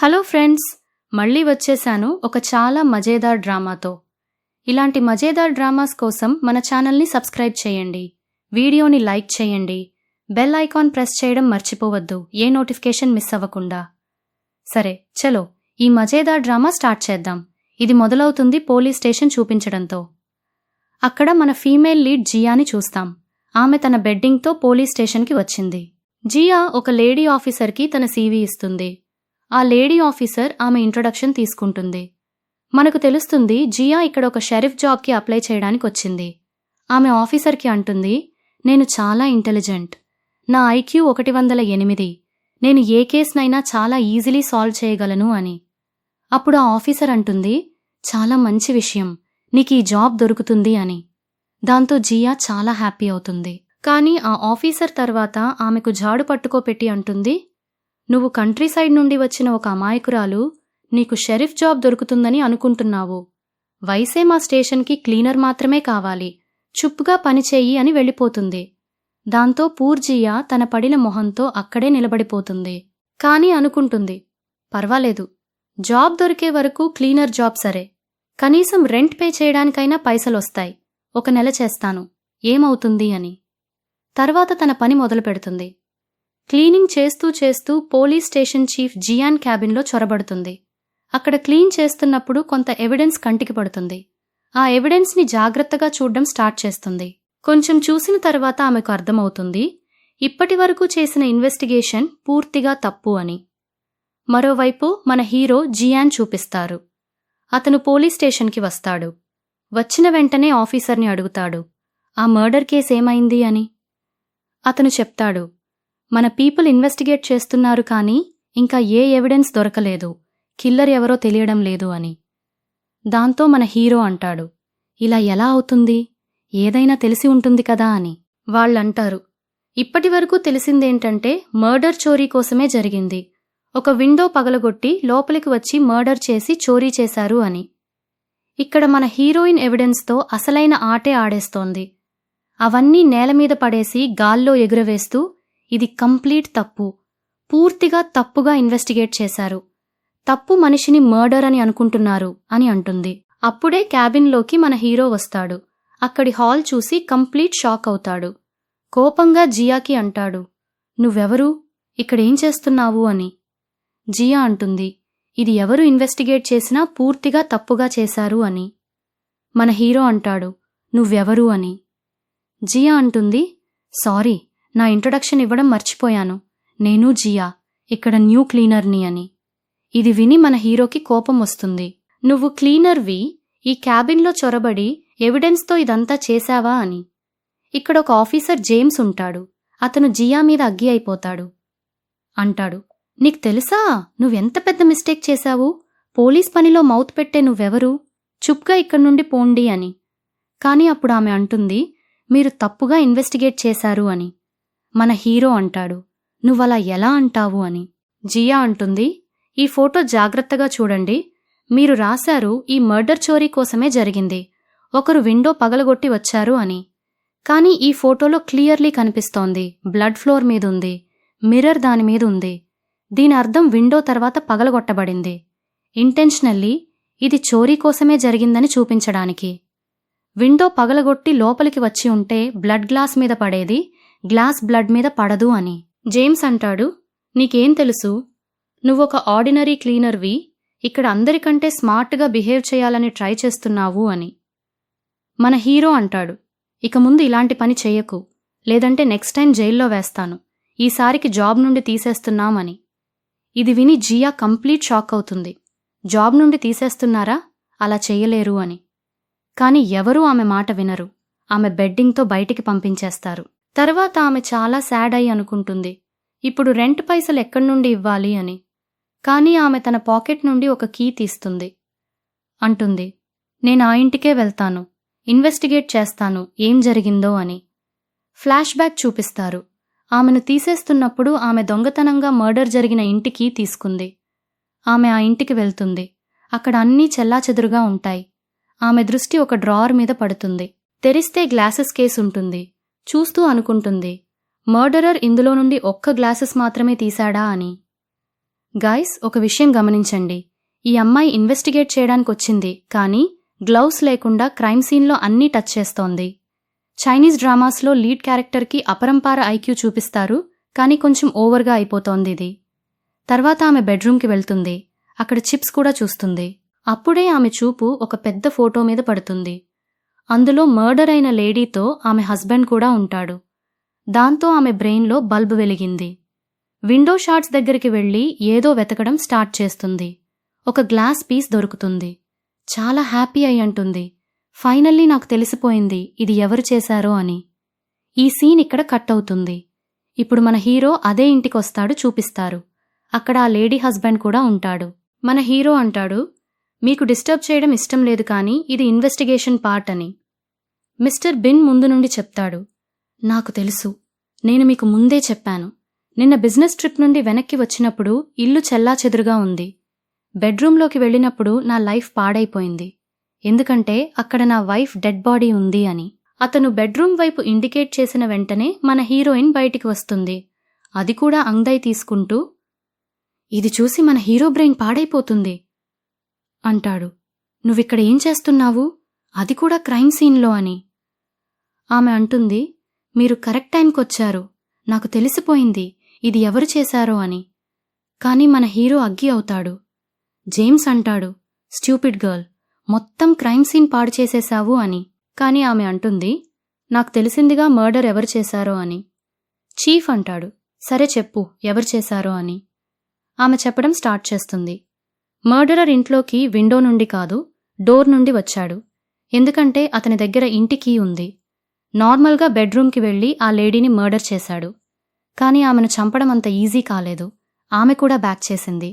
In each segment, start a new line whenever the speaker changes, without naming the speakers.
Hello friends, మళ్ళీ వచ్చేసాను ఒక చాలా మజేదార్ డ్రామాతో. ఇలాంటి మజేదార్ డ్రామాస్ కోసం మన ఛానల్ని సబ్స్క్రైబ్ చేయండి, వీడియోని లైక్ చేయండి, బెల్ ఐకాన్ ప్రెస్ చేయడం మర్చిపోవద్దు, ఏ నోటిఫికేషన్ మిస్ అవ్వకుండా. సరే చలో ఈ మజేదార్ డ్రామా స్టార్ట్ చేద్దాం. ఇది మొదలవుతుంది పోలీస్ స్టేషన్ చూపించడంతో. అక్కడ మన ఫీమేల్ లీడ్ జియాని చూస్తాం. ఆమె తన బెడ్డింగ్తో పోలీస్ స్టేషన్కి వచ్చింది. జియా ఒక లేడీ ఆఫీసర్కి తన సీవీ ఇస్తుంది. ఆ లేడీ ఆఫీసర్ ఆమె ఇంట్రొడక్షన్ తీసుకుంటుంది. మనకు తెలుస్తుంది జియా ఇక్కడ ఒక షెరీఫ్ జాబ్కి అప్లై చేయడానికి వచ్చింది. ఆమె ఆఫీసర్కి అంటుంది, నేను చాలా ఇంటెలిజెంట్, నా ఐక్యూ 108, నేను ఏ కేసునైనా చాలా ఈజీలీ సాల్వ్ చేయగలను అని. అప్పుడు ఆ ఆఫీసర్ అంటుంది, చాలా మంచి విషయం, నీకు ఈ జాబ్ దొరుకుతుంది అని. దాంతో జియా చాలా హ్యాపీ అవుతుంది. కానీ ఆ ఆఫీసర్ తర్వాత ఆమెకు జాడు పట్టుకోపెట్టి అంటుంది, నువ్వు కంట్రీ సైడ్ నుండి వచ్చిన ఒక అమాయకురాలు, నీకు షెరీఫ్ జాబ్ దొరుకుతుందని అనుకుంటున్నావు. వయసే మా స్టేషన్కి క్లీనర్ మాత్రమే కావాలి, చుప్పుగా పనిచేయి అని వెళ్ళిపోతుంది. దాంతో పూర్జియా తన పడిన మొహంతో అక్కడే నిలబడిపోతుంది. కానీ అనుకుంటుంది, పర్వాలేదు, జాబ్ దొరికే వరకు క్లీనర్ జాబ్ సరే, కనీసం రెంట్ పే చేయడానికైనా పైసలొస్తాయి, 1 నెల చేస్తాను, ఏమవుతుంది అని. తర్వాత తన పని మొదలు పెడుతుంది. క్లీనింగ్ చేస్తూ చేస్తూ పోలీస్ స్టేషన్ చీఫ్ జియాన్ క్యాబిన్లో చొరబడుతుంది. అక్కడ క్లీన్ చేస్తున్నప్పుడు కొంత ఎవిడెన్స్ కంటికి పడుతుంది. ఆ ఎవిడెన్స్ని జాగ్రత్తగా చూడ్డం స్టార్ట్ చేస్తుంది. కొంచెం చూసిన తర్వాత ఆమెకు అర్థమవుతుంది, ఇప్పటి వరకు చేసిన ఇన్వెస్టిగేషన్ పూర్తిగా తప్పు అని. మరోవైపు మన హీరో జియాన్ చూపిస్తారు. అతను పోలీస్ స్టేషన్కి వస్తాడు. వచ్చిన వెంటనే ఆఫీసర్ని అడుగుతాడు, ఆ మర్డర్ కేసు ఏమైంది అని. అతను చెప్తాడు, మన పీపుల్ ఇన్వెస్టిగేట్ చేస్తున్నారు కానీ ఇంకా ఏ ఎవిడెన్స్ దొరకలేదు, కిల్లర్ ఎవరో తెలియడం లేదు అని. దాంతో మన హీరో అంటాడు, ఇలా ఎలా అవుతుంది, ఏదైనా తెలిసి ఉంటుంది కదా అని. వాళ్ళంటారు, ఇప్పటివరకు తెలిసిందేంటంటే మర్డర్ చోరీ కోసమే జరిగింది, ఒక విండో పగలగొట్టి లోపలికి వచ్చి మర్డర్ చేసి చోరీ చేశారు అని. ఇక్కడ మన హీరోయిన్ ఎవిడెన్స్తో అసలైన ఆటే ఆడేస్తోంది. అవన్నీ నేలమీద పడేసి గాల్లో ఎగురవేస్తూ, ఇది కంప్లీట్ తప్పు, పూర్తిగా తప్పుగా ఇన్వెస్టిగేట్ చేశారు, తప్పు మనిషిని మర్డర్ అని అనుకుంటున్నారు అని అంటుంది. అప్పుడే క్యాబిన్లోకి మన హీరో వస్తాడు. అక్కడి హాల్ చూసి కంప్లీట్ షాక్ అవుతాడు. కోపంగా జియాకి అంటాడు, నువ్వెవరు, ఇక్కడేం చేస్తున్నావు అని. జియా అంటుంది, ఇది ఎవరు ఇన్వెస్టిగేట్ చేసినా పూర్తిగా తప్పుగా చేశారు అని. మన హీరో అంటాడు, నువ్వెవరు అని. జియా అంటుంది, సారీ, నా ఇంట్రొడక్షన్ ఇవ్వడం మర్చిపోయాను, నేను జియా, ఇక్కడ న్యూ క్లీనర్ని అని. ఇది విని మన హీరోకి కోపం వస్తుంది. నువ్వు క్లీనర్వి, ఈ క్యాబిన్లో చొరబడి ఎవిడెన్స్తో ఇదంతా చేశావా అని. ఇక్కడ ఒక ఆఫీసర్ జేమ్స్ ఉంటాడు. అతను జియా మీద అగ్గి అయిపోతాడు. అంటాడు, నీకు తెలుసా నువ్వెంత పెద్ద మిస్టేక్ చేశావు, పోలీస్ పనిలో మౌత్ పెట్టే నువ్వెవరు, చుప్గా ఇక్కడి నుండి పోండి అని. కానీ అప్పుడు ఆమె అంటుంది, మీరు తప్పుగా ఇన్వెస్టిగేట్ చేశారు అని. మన హీరో అంటాడు, నువ్వలా ఎలా అంటావు అని. జియా అంటుంది, ఈ ఫోటో జాగ్రత్తగా చూడండి, మీరు రాశారు ఈ మర్డర్ చోరీ కోసమే జరిగింది, ఒకరు విండో పగలగొట్టి వచ్చారు అని. కానీ ఈ ఫోటోలో క్లియర్లీ కనిపిస్తోంది, బ్లడ్ ఫ్లోర్ మీదుంది, మిర్రర్ దానిమీద ఉంది. దీని అర్థం విండో తర్వాత పగలగొట్టబడింది. ఇంటెన్షనల్లీ ఇది చోరీ కోసమే జరిగిందని చూపించడానికి. విండో పగలగొట్టి లోపలికి వచ్చి ఉంటే బ్లడ్ గ్లాస్ మీద పడేది, గ్లాస్ బ్లడ్ మీద పడదు అని. జేమ్స్ అంటాడు, నీకేం తెలుసు, నువ్వొక ఆర్డినరీ క్లీనర్వి, ఇక్కడ అందరికంటే స్మార్ట్గా బిహేవ్ చేయాలని ట్రై చేస్తున్నావు అని. మన హీరో అంటాడు, ఇక ముందు ఇలాంటి పని చెయ్యకు, లేదంటే నెక్స్ట్ టైం జైల్లో వేస్తాను, ఈసారికి జాబ్ నుండి తీసేస్తున్నామని. ఇది విని జియా కంప్లీట్ షాక్ అవుతుంది. జాబ్ నుండి తీసేస్తున్నారా, అలా చెయ్యలేరు అని. కాని ఎవరూ ఆమె మాట వినరు. ఆమె బెడ్డింగ్తో బయటికి పంపించేస్తారు. తర్వాత ఆమె చాలా సాడ్ అయి అనుకుంటుంది, ఇప్పుడు రెంట్ పైసలు ఎక్కడి నుండి ఇవ్వాలి అని. కానీ ఆమె తన పాకెట్ నుండి ఒక కీ తీస్తుంది. అంటుంది, నేను ఆ ఇంటికే వెళ్తాను, ఇన్వెస్టిగేట్ చేస్తాను ఏం జరిగిందో అని. ఫ్లాష్ బ్యాక్ చూపిస్తారు. ఆమెను తీసేస్తున్నప్పుడు ఆమె దొంగతనంగా మర్డర్ జరిగిన ఇంటికి తీసుకుంది. ఆమె ఆ ఇంటికి వెళ్తుంది. అక్కడ అన్నీ చెల్లాచెదురుగా ఉంటాయి. ఆమె దృష్టి ఒక డ్రావర్ మీద పడుతుంది. తెరిస్తే గ్లాసెస్ కేసు ఉంటుంది. చూస్తూ అనుకుంటుంది, మర్డరర్ ఇందులో నుండి ఒక్క గ్లాసెస్ మాత్రమే తీశాడా అని. గైస్, ఒక విషయం గమనించండి. ఈ అమ్మాయి ఇన్వెస్టిగేట్ చేయడానికొచ్చింది, కానీ గ్లౌస్ లేకుండా క్రైమ్ సీన్లో అన్నీ టచ్ చేస్తోంది. చైనీస్ డ్రామాస్లో లీడ్ క్యారెక్టర్కి అపరంపార ఐక్యూ చూపిస్తారు, కానీ కొంచెం ఓవర్గా అయిపోతోంది ఇది. తర్వాత ఆమె బెడ్రూమ్కి వెళ్తుంది. అక్కడ చిప్స్ కూడా చూస్తుంది. అప్పుడే ఆమె చూపు ఒక పెద్ద ఫోటో మీద పడుతుంది. అందులో మర్డర్ అయిన లేడీతో ఆమె హస్బెండ్ కూడా ఉంటాడు. దాంతో ఆమె బ్రెయిన్లో బల్బ్ వెలిగింది. విండో షాట్స్ దగ్గరికి వెళ్లి ఏదో వెతకడం స్టార్ట్ చేస్తుంది. ఒక గ్లాస్ పీస్ దొరుకుతుంది. చాలా హ్యాపీ అయి అంటుంది, ఫైనల్లీ నాకు తెలిసిపోయింది ఇది ఎవరు చేశారో అని. ఈ సీన్ ఇక్కడ కట్ అవుతుంది. ఇప్పుడు మన హీరో అదే ఇంటికొస్తాడు, చూపిస్తారు. అక్కడ ఆ లేడీ హస్బెండ్ కూడా ఉంటాడు. మన హీరో అంటాడు, మీకు డిస్టర్బ్ చేయడం ఇష్టం లేదు, కానీ ఇది ఇన్వెస్టిగేషన్ పార్ట్ అని. మిస్టర్ బిన్ ముందు నుండి చెప్తాడు, నాకు తెలుసు, నేను మీకు ముందే చెప్పాను. నిన్న బిజినెస్ ట్రిప్ నుండి వెనక్కి వచ్చినప్పుడు ఇల్లు చెల్లాచెదురుగా ఉంది. బెడ్రూంలోకి వెళ్ళినప్పుడు నా లైఫ్ పాడైపోయింది, ఎందుకంటే అక్కడ నా వైఫ్ డెడ్ బాడీ ఉంది అని. అతను బెడ్రూమ్ వైపు ఇండికేట్ చేసిన వెంటనే మన హీరోయిన్ బయటికి వస్తుంది. అది కూడా అంగై తీసుకుంటూ, ఇది చూసి మన హీరో బ్రెయిన్ పాడైపోతుంది అంటాడు. నువ్విక్కడ ఏం చేస్తున్నావు, అది కూడా క్రైమ్ సీన్లో అని. ఆమె అంటుంది, మీరు కరెక్ట్ టైంకొచ్చారు, నాకు తెలిసిపోయింది ఇది ఎవరు చేశారో అని. కాని మన హీరో అగ్గి అవుతాడు. జేమ్స్ అంటాడు, స్ట్యూపిడ్ గర్ల్, మొత్తం క్రైమ్ సీన్ పాడు చేసేశావు అని. కాని ఆమె అంటుంది, నాకు తెలిసిందిగా మర్డర్ ఎవరు చేశారో అని. చీఫ్ అంటాడు, సరే చెప్పు ఎవరు చేశారో అని. ఆమె చెప్పడం స్టార్ట్ చేస్తుంది. మర్డరర్ ఇంట్లోకి విండో నుండి కాదు, డోర్ నుండి వచ్చాడు. ఎందుకంటే అతని దగ్గర ఇంటి కీ ఉంది. నార్మల్గా బెడ్రూమ్కి వెళ్లి ఆ లేడీని మర్డర్ చేశాడు. కానీ ఆమెను చంపడం అంత ఈజీ కాలేదు. ఆమె కూడా బ్యాక్ చేసింది.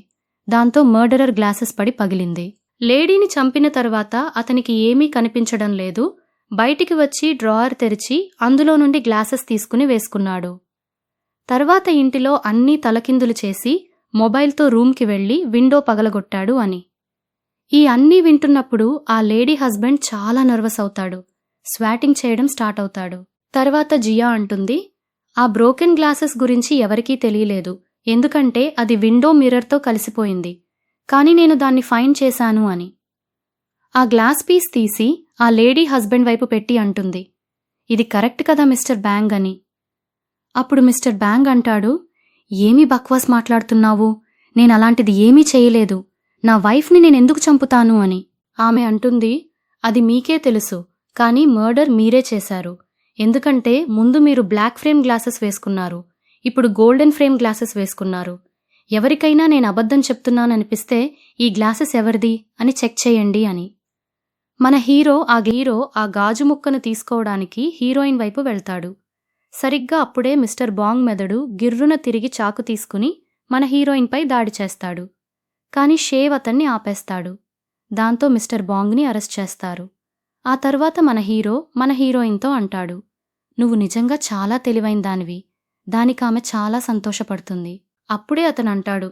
దాంతో మర్డరర్ గ్లాసెస్ పడి పగిలింది. లేడీని చంపిన తర్వాత అతనికి ఏమీ కనిపించడం లేదు. బయటికి వచ్చి డ్రాయర్ తెరిచి అందులో నుండి గ్లాసెస్ తీసుకుని వేసుకున్నాడు. తర్వాత ఇంటిలో అన్నీ తలకిందులు చేసి మొబైల్తో రూమ్కి వెళ్లి విండో పగలగొట్టాడు అని. ఈ అన్నీ వింటున్నప్పుడు ఆ లేడీ హస్బెండ్ చాలా నర్వస్ అవుతాడు. స్వాటింగ్ చేయడం స్టార్ట్ అవుతాడు. తర్వాత జియా అంటుంది, ఆ బ్రోకెన్ గ్లాసెస్ గురించి ఎవరికీ తెలియలేదు, ఎందుకంటే అది విండో మిర్రర్తో కలిసిపోయింది. కానీ నేను దాన్ని ఫైండ్ చేశాను అని. ఆ గ్లాస్ పీస్ తీసి ఆ లేడీ హస్బెండ్ వైపు పెట్టి అంటుంది, ఇది కరెక్ట్ కదా మిస్టర్ బ్యాంగ్ అని. అప్పుడు మిస్టర్ బ్యాంగ్ అంటాడు, ఏమీ బక్వాస్ మాట్లాడుతున్నావు, నేనలాంటిది ఏమీ చేయలేదు, నా వైఫ్ని నేనెందుకు చంపుతాను అని. ఆమె అంటుంది, అది మీకే తెలుసు, కానీ మర్డర్ మీరే చేశారు. ఎందుకంటే ముందు మీరు బ్లాక్ ఫ్రేమ్ గ్లాసెస్ వేసుకున్నారు, ఇప్పుడు గోల్డెన్ ఫ్రేమ్ గ్లాసెస్ వేసుకున్నారు. ఎవరికైనా నేను అబద్ధం చెప్తున్నాననిపిస్తే ఈ గ్లాసెస్ ఎవరిది అని చెక్ చేయండి అని. మన హీరో ఆ గాజు ముక్కను తీసుకోవడానికి హీరోయిన్ వైపు వెళ్తాడు. సరిగ్గా అప్పుడే మిస్టర్ బాంగ్ మెదడు గిర్రున తిరిగి చాకు తీసుకుని మన హీరోయిన్పై దాడి చేస్తాడు. కాని షేవ్ అతన్ని ఆపేస్తాడు. దాంతో మిస్టర్ బాంగ్ని అరెస్ట్ చేస్తారు. ఆ తర్వాత మన హీరో మన హీరోయిన్తో అంటాడు, నువ్వు నిజంగా చాలా తెలివైన దానివి. దానికామె చాలా సంతోషపడుతుంది. అప్పుడే అతను అంటాడు,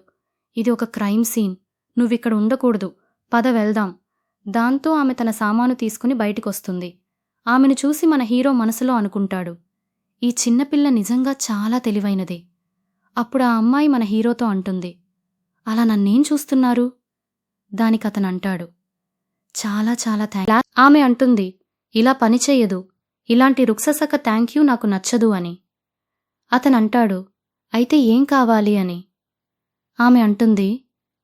ఇది ఒక క్రైమ్ సీన్, నువ్విక్కడ ఉండకూడదు, పద వెళ్దాం. దాంతో ఆమె తన సామాను తీసుకుని బయటికొస్తుంది. ఆమెను చూసి మన హీరో మనసులో అనుకుంటాడు, ఈ చిన్నపిల్ల నిజంగా చాలా తెలివైనది. అప్పుడు ఆ అమ్మాయి మన హీరోతో అంటుంది, అలా నన్నేం చూస్తున్నారు? దానికతను అంటాడు, చాలా చాలా థ్యాంక్స్. ఆమె అంటుంది, ఇలా పనిచెయ్యదు, ఇలాంటి రుక్ససక థ్యాంక్యూ నాకు నచ్చదు అని. అతనంటాడు, అయితే ఏం కావాలి అని. ఆమె అంటుంది,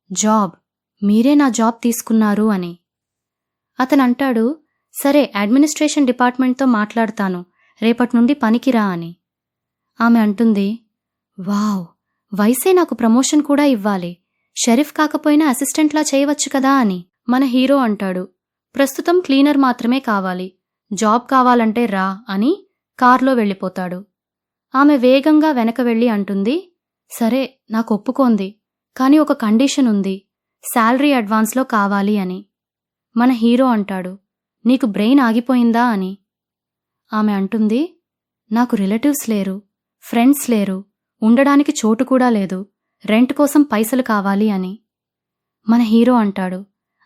జాబ్, మీరే నా జాబ్ తీసుకున్నారు అని. అతనంటాడు, సరే అడ్మినిస్ట్రేషన్ డిపార్ట్మెంట్తో మాట్లాడతాను, రేపటి నుండి పనికిరా అని. ఆమె అంటుంది, వావ్, వైసే నాకు ప్రమోషన్ కూడా ఇవ్వాలి, షరీఫ్ కాకపోయినా అసిస్టెంట్లా చేయవచ్చు కదా అని. మన హీరో అంటాడు, ప్రస్తుతం క్లీనర్ మాత్రమే కావాలి, జాబ్ కావాలంటే రా అని కార్లో వెళ్ళిపోతాడు. ఆమె వేగంగా వెనక వెళ్ళి అంటుంది, సరే నాకు ఒప్పుకోంది, కానీ ఒక కండిషన్ ఉంది, శాలరీ అడ్వాన్స్లో కావాలి అని. మన హీరో అంటాడు, నీకు బ్రెయిన్ ఆగిపోయిందా అని. ఆమె అంటుంది, నాకు రిలేటివ్స్ లేరు, ఫ్రెండ్స్ లేరు, ఉండడానికి చోటు కూడా లేదు, రెంట్ కోసం పైసలు కావాలి అని. మన హీరో అంటాడు,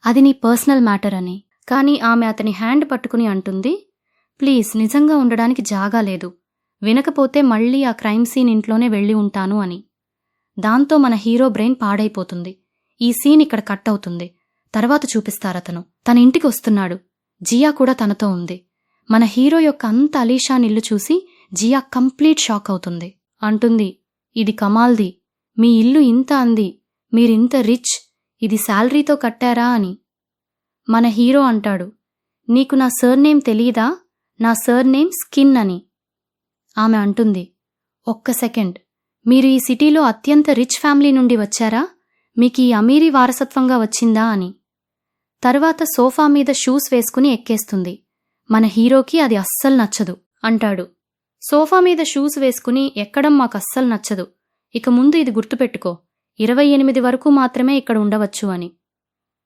అది నీ పర్సనల్ మ్యాటర్ అని. కానీ ఆమె అతని హ్యాండ్ పట్టుకుని అంటుంది, ప్లీజ్, నిజంగా ఉండడానికి జాగా లేదు, వినకపోతే మళ్ళీ ఆ క్రైమ్ సీన్ ఇంట్లోనే వెళ్ళి ఉంటాను అని. దాంతో మన హీరో బ్రెయిన్ పాడైపోతుంది. ఈ సీన్ ఇక్కడ కట్ అవుతుంది. తర్వాత చూపిస్తారతను తన ఇంటికి వస్తున్నాడు. జియా కూడా తనతో ఉంది. మన హీరో యొక్క అంత అలీషాన్ ఇల్లు చూసి జియా కంప్లీట్ షాక్ అవుతుంది. అంటుంది, ఇది కమాల్ది, మీ ఇల్లు ఇంత అంది, మీరింత రిచ్, ఇది శాలరీతో కట్టారా అని. మన హీరో అంటాడు, నీకు నా సర్నేమ్ తెలీదా? నా సర్నేమ్ స్కిన్ అని. ఆమె అంటుంది, ఒక్క సెకండ్, మీరు ఈ సిటీలో అత్యంత రిచ్ ఫ్యామిలీ నుండి వచ్చారా? మీకు ఈ అమీరీ వారసత్వంగా వచ్చిందా అని. తర్వాత సోఫా మీద షూస్ వేసుకుని ఎక్కేస్తుంది. మన హీరోకి అది అస్సలు నచ్చదు. అంటాడు, సోఫా మీద షూస్ వేసుకుని ఎక్కడం మాకస్సలు నచ్చదు. ఇక ముందు ఇది గుర్తుపెట్టుకో, 28 వరకు మాత్రమే ఇక్కడ ఉండవచ్చు అని.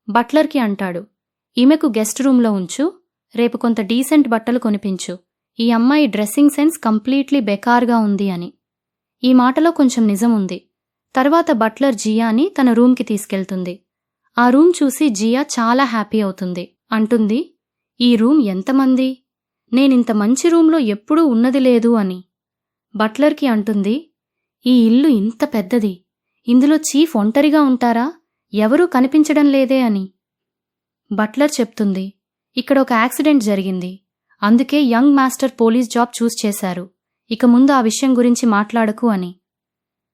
బట్లర్కి అంటాడు, ఈమెకు గెస్ట్ రూంలో ఉంచు, రేపు కొంత డీసెంట్ బట్టలు కొనిపించు, ఈ అమ్మాయి డ్రెస్సింగ్ సెన్స్ కంప్లీట్లీ బెకార్గా ఉంది అని. ఈ మాటలో కొంచెం నిజం ఉంది. తర్వాత బట్లర్ జియాని తన రూమ్కి తీసుకెళ్తుంది. ఆ రూమ్ చూసి జియా చాలా హ్యాపీ అవుతుంది. అంటుంది, ఈ రూమ్ ఎంతమంది? నేనింత మంచి రూంలో ఎప్పుడూ ఉన్నది లేదు అని. బట్లర్కి అంటుంది, ఈ ఇల్లు ఇంత పెద్దది, ఇందులో చీఫ్ ఒంటరిగా ఉంటారా? ఎవరూ కనిపించడం లేదే అని. బట్లర్ చెప్తుంది, ఇక్కడ ఒక యాక్సిడెంట్ జరిగింది, అందుకే యంగ్ మాస్టర్ పోలీస్ జాబ్ చూస్ చేశారు, ఇక ముందు ఆ విషయం గురించి మాట్లాడకు అని.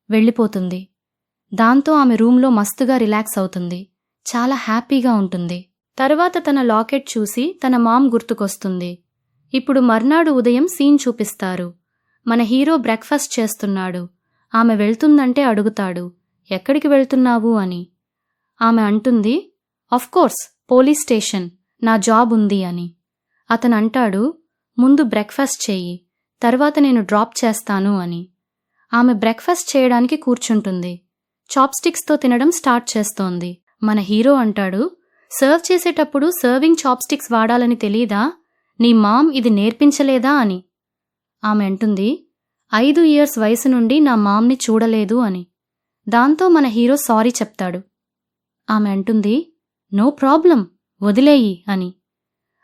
వెళ్ళిపోతుంది. దాంతో ఆమె రూంలో మస్తుగా రిలాక్స్ అవుతుంది. చాలా హ్యాపీగా ఉంటుంది. తర్వాత తన లాకెట్ చూసి తన మామ్ గుర్తుకొస్తుంది. ఇప్పుడు మర్నాడు ఉదయం సీన్ చూపిస్తారు. మన హీరో బ్రేక్ఫాస్ట్ చేస్తున్నాడు. ఆమె వెళ్తుందంటే అడుగుతాడు, ఎక్కడికి వెళ్తున్నావు అని. ఆమె అంటుంది, అఫ్కోర్స్ పోలీస్ స్టేషన్, నా జాబ్ ఉంది అని. అతను అంటాడు, ముందు బ్రేక్ఫాస్ట్ చెయ్యి, తర్వాత నేను డ్రాప్ చేస్తాను అని. ఆమె బ్రేక్ఫాస్ట్ చేయడానికి కూర్చుంటుంది. చాప్స్టిక్స్తో తినడం స్టార్ట్ చేస్తోంది. మన హీరో అంటాడు, సర్వ్ చేసేటప్పుడు సర్వింగ్ చాప్స్టిక్స్ వాడాలని తెలీదా? నీ మామ్ ఇది నేర్పించలేదా అని. ఆమె అంటుంది, 5 ఇయర్స్ వయసు నుండి నా మామ్ని చూడలేదు అని. దాంతో మన హీరో సారీ చెప్తాడు. ఆమె అంటుంది, నో ప్రాబ్లం, వదిలేయి అని.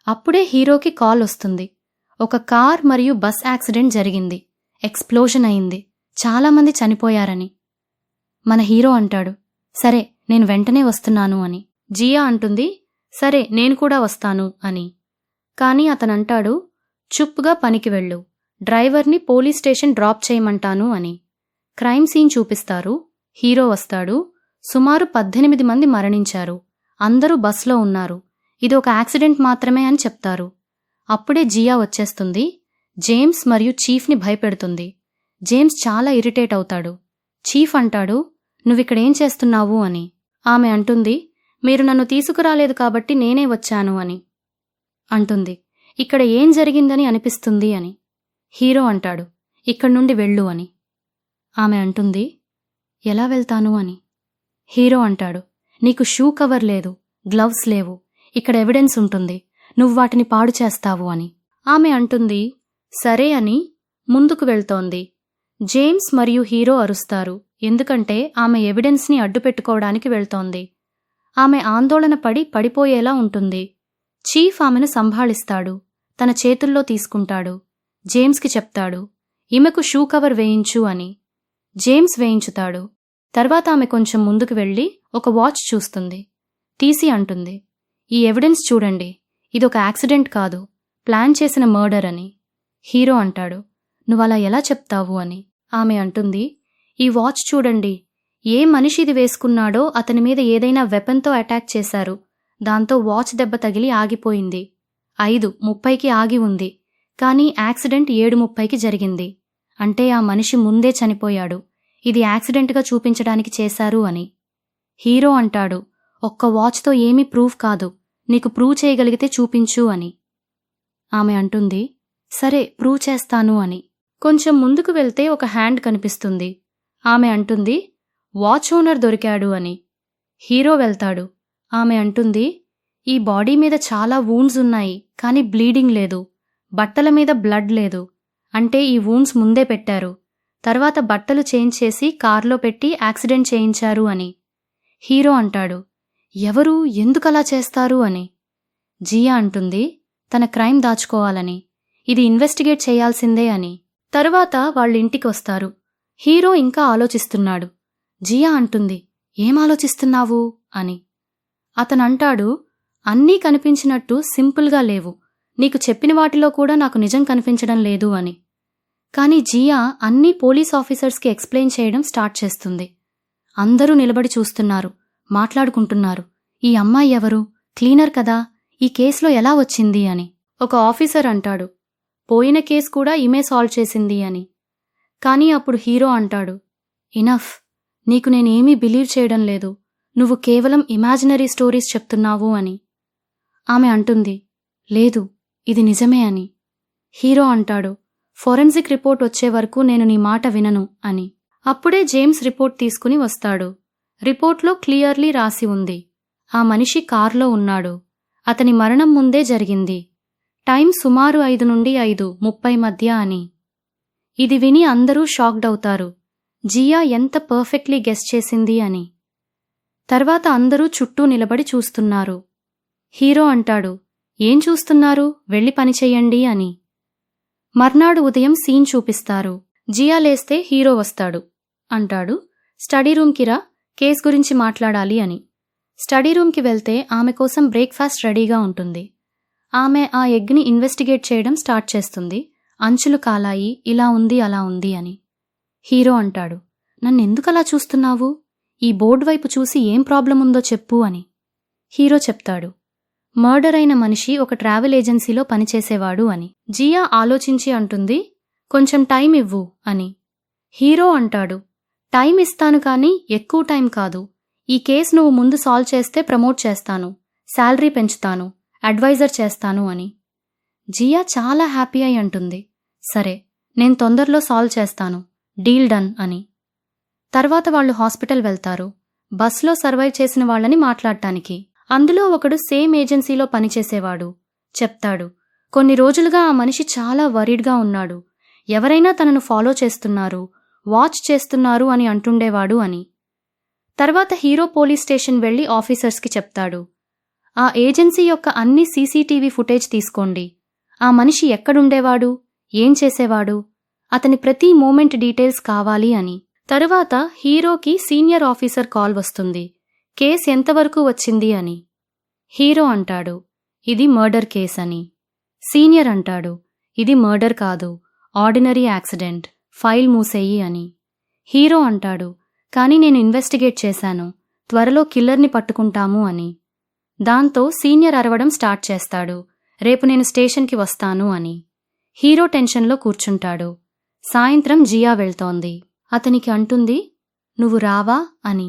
అప్పుడే హీరోకి కాల్ వస్తుంది. ఒక కార్ మరియు బస్ యాక్సిడెంట్ జరిగింది, ఎక్స్ప్లోజన్ అయింది, చాలామంది చనిపోయారని. మన హీరో అంటాడు, సరే నేను వెంటనే వస్తున్నాను అని. జియా అంటుంది, సరే నేను కూడా వస్తాను అని. కానీ అతనంటాడు, చుప్గా పనికి వెళ్ళు, డ్రైవర్ని పోలీస్ స్టేషన్ డ్రాప్ చేయమంటాను అని. క్రైమ్ సీన్ చూపిస్తారు. హీరో వస్తాడు. సుమారు 18 మంది మరణించారు, అందరూ బస్లో ఉన్నారు, ఇది ఒక యాక్సిడెంట్ మాత్రమే అని చెప్తారు. అప్పుడే జియా వచ్చేస్తుంది. జేమ్స్ మరియు చీఫ్ని భయపెడుతుంది. జేమ్స్ చాలా ఇరిటేట్ అవుతాడు. చీఫ్ అంటాడు, నువ్విక్కడేం చేస్తున్నావు అని. ఆమె అంటుంది, మీరు నన్ను తీసుకురాలేదు కాబట్టి నేనే వచ్చాను అని. అంటుంది, ఇక్కడ ఏం జరిగిందని అనిపిస్తుంది అని. హీరో అంటాడు, ఇక్కడి నుండి వెళ్ళు అని. ఆమె అంటుంది, ఎలా వెళ్తాను అని. హీరో అంటాడు, నీకు షూ కవర్ లేదు, గ్లవ్స్ లేవు, ఇక్కడ ఎవిడెన్స్ ఉంటుంది, నువ్వు వాటిని పాడు చేస్తావు అని. ఆమె అంటుంది, సరే అని ముందుకు వెళ్తోంది. జేమ్స్ మరియు హీరో అరుస్తారు, ఎందుకంటే ఆమె ఎవిడెన్స్ని అడ్డుపెట్టుకోవడానికి వెళ్తోంది. ఆమె ఆందోళన పడిపోయేలా ఉంటుంది. చీఫ్ ఆమెను సంభాళిస్తాడు, తన చేతుల్లో తీసుకుంటాడు. జేమ్స్కి చెప్తాడు, ఈమెకు షూ కవర్ వేయించు అని. జేమ్స్ వేయించుతాడు. తర్వాత ఆమె కొంచెం ముందుకు వెళ్ళి ఒక వాచ్ చూస్తుంది. తీసి అంటుంది, ఈ ఎవిడెన్స్ చూడండి, ఇదొక యాక్సిడెంట్ కాదు, ప్లాన్ చేసిన మర్డర్ అని. హీరో అంటాడు, నువ్వలా ఎలా చెప్తావు అని. ఆమె అంటుంది, ఈ వాచ్ చూడండి, ఏ మనిషి ఇది వేసుకున్నాడో అతని మీద ఏదైనా వెపన్తో అటాక్ చేశారు, దాంతో వాచ్ దెబ్బ తగిలి ఆగిపోయింది. 5:30కి ఆగి ఉంది, కానీ యాక్సిడెంట్ 7:30కి జరిగింది. అంటే ఆ మనిషి ముందే చనిపోయాడు, ఇది యాక్సిడెంట్గా చూపించడానికి చేశారు అని. హీరో అంటాడు, ఒక్క వాచ్తో ఏమీ ప్రూఫ్ కాదు, నీకు ప్రూవ్ చేయగలిగితే చూపించు అని. ఆమె అంటుంది, సరే ప్రూవ్ చేస్తాను అని. కొంచెం ముందుకు వెళ్తే ఒక హ్యాండ్ కనిపిస్తుంది. ఆమె అంటుంది, వాచ్ ఓనర్ దొరికాడు అని. హీరో వెళ్తాడు. ఆమె అంటుంది, ఈ బాడీ మీద చాలా వూండ్స్ ఉన్నాయి, కానీ బ్లీడింగ్ లేదు, బట్టల మీద బ్లడ్ లేదు, అంటే ఈ వూండ్స్ ముందే పెట్టారు, తర్వాత బట్టలు చేంజ్ చేసి కార్లో పెట్టి యాక్సిడెంట్ చేయించారు అని. హీరో అంటాడు, ఎవరు ఎందుకలా చేస్తారు అని. జియా అంటుంది, తన క్రైమ్ దాచుకోవాలని, ఇది ఇన్వెస్టిగేట్ చేయాల్సిందే అని. తరువాత వాళ్ళింటికి వస్తారు. హీరో ఇంకా ఆలోచిస్తున్నాడు. జియా అంటుంది, ఏం ఆలోచిస్తున్నావు అని. అతనంటాడు, అన్నీ కనిపించినట్టు సింపుల్గా లేవు, నీకు చెప్పిన వాటిలో కూడా నాకు నిజం కనిపించడం లేదు అని. కాని జియా అన్నీ పోలీస్ ఆఫీసర్స్కి ఎక్స్ప్లెయిన్ చేయడం స్టార్ట్ చేస్తుంది. అందరూ నిలబడి చూస్తున్నారు, మాట్లాడుకుంటున్నారు. ఈ అమ్మాయి ఎవరు? క్లీనర్ కదా, ఈ కేసులో ఎలా వచ్చింది అని. ఒక ఆఫీసర్ అంటాడు, పోయిన కేసు కూడా ఈమె సాల్వ్ చేసింది అని. కానీ అప్పుడు హీరో అంటాడు, ఇనఫ్, నీకు నేనేమీ బిలీవ్ చేయడం లేదు, నువ్వు కేవలం ఇమాజినరీ స్టోరీస్ చెప్తున్నావు అని. ఆమె అంటుంది, లేదు, ఇది నిజమే అని. హీరో అంటాడు, ఫోరెన్సిక్ రిపోర్ట్ వచ్చే వరకు నేను నీ మాట వినను అని. అప్పుడే జేమ్స్ రిపోర్ట్ తీసుకుని వస్తాడు. రిపోర్ట్లో క్లియర్లీ రాసి ఉంది, ఆ మనిషి కారులో ఉన్నాడు, అతని మరణం ముందే జరిగింది, టైం సుమారు 5 నుండి 5:30 మధ్య అని. ఇది విని అందరూ షాక్డ్ అవుతారు, జియా ఎంత పర్ఫెక్ట్లీ గెస్ చేసింది అని. తర్వాత అందరూ చుట్టూ నిలబడి చూస్తున్నారు. హీరో అంటాడు, ఏం చూస్తున్నారు, వెళ్ళి పనిచెయ్యండి అని. మర్నాడు ఉదయం సీన్ చూపిస్తారు. జియా లేస్తే హీరో వస్తాడు, అంటాడు, స్టడీ రూమ్కి రా, కేస్ గురించి మాట్లాడాలి అని. స్టడీ రూమ్కి వెళ్తే ఆమె కోసం బ్రేక్ఫాస్ట్ రెడీగా ఉంటుంది. ఆమె ఆ ఎగ్ని ఇన్వెస్టిగేట్ చేయడం స్టార్ట్ చేస్తుంది. అంచులు కాలాయి, ఇలా ఉంది అలా ఉంది అని. హీరో అంటాడు, నన్నెందుకలా చూస్తున్నావు, ఈ బోర్డు వైపు చూసి ఏం ప్రాబ్లం ఉందో చెప్పు అని. హీరో చెప్తాడు, మర్డర్ అయిన మనిషి ఒక ట్రావెల్ ఏజెన్సీలో పనిచేసేవాడు అని. జియా ఆలోచించి అంటుంది, కొంచెం టైం ఇవ్వు అని. హీరో అంటాడు, టైం ఇస్తాను కానీ ఎక్కువ టైం కాదు, ఈ కేసు నువ్వు ముందు సాల్వ్ చేస్తే ప్రమోట్ చేస్తాను, శాలరీ పెంచుతాను, అడ్వైజర్ చేస్తాను అని. జియా చాలా హ్యాపీ అయి అంటుంది, సరే, నేను తొందరలో సాల్వ్ చేస్తాను, డీల్ డన్ అని. తర్వాత వాళ్ళు హాస్పిటల్ వెళ్తారు, బస్లో సర్వైవ్ చేసిన వాళ్ళని మాట్లాడటానికి. అందులో ఒకడు సేమ్ ఏజెన్సీలో పనిచేసేవాడు. చెప్తాడు, కొన్ని రోజులుగా ఆ మనిషి చాలా వరీడ్గా ఉన్నాడు, ఎవరైనా తనను ఫాలో చేస్తున్నారు, వాచ్ చేస్తున్నారు అని అంటుండేవాడు అని. తర్వాత హీరో పోలీస్ స్టేషన్ వెళ్లి ఆఫీసర్స్కి చెప్తాడు, ఆ ఏజెన్సీ యొక్క అన్ని సీసీటీవీ ఫుటేజ్ తీసుకోండి, ఆ మనిషి ఎక్కడుండేవాడు, ఏం చేసేవాడు, అతని ప్రతి మూమెంట్ డీటెయిల్స్ కావాలి అని. తరువాత హీరోకి సీనియర్ ఆఫీసర్ కాల్ వస్తుంది, కేస్ ఎంతవరకు వచ్చింది అని. హీరో అంటాడు, ఇది మర్డర్ కేస్ అని. సీనియర్ అంటాడు, ఇది మర్డర్ కాదు, ఆర్డినరీ యాక్సిడెంట్, ఫైల్ మూసేయి అని. హీరో అంటాడు, కానీ నేను ఇన్వెస్టిగేట్ చేశాను, త్వరలో కిల్లర్ని పట్టుకుంటాము అని. దాంతో సీనియర్ అరవడం స్టార్ట్ చేస్తాడు, రేపు నేను స్టేషన్కి వస్తాను అని. హీరో టెన్షన్లో కూర్చుంటాడు. సాయంత్రం జియా వెళ్తోంది. అతనికి అంటుంది, నువ్వు రావా అని.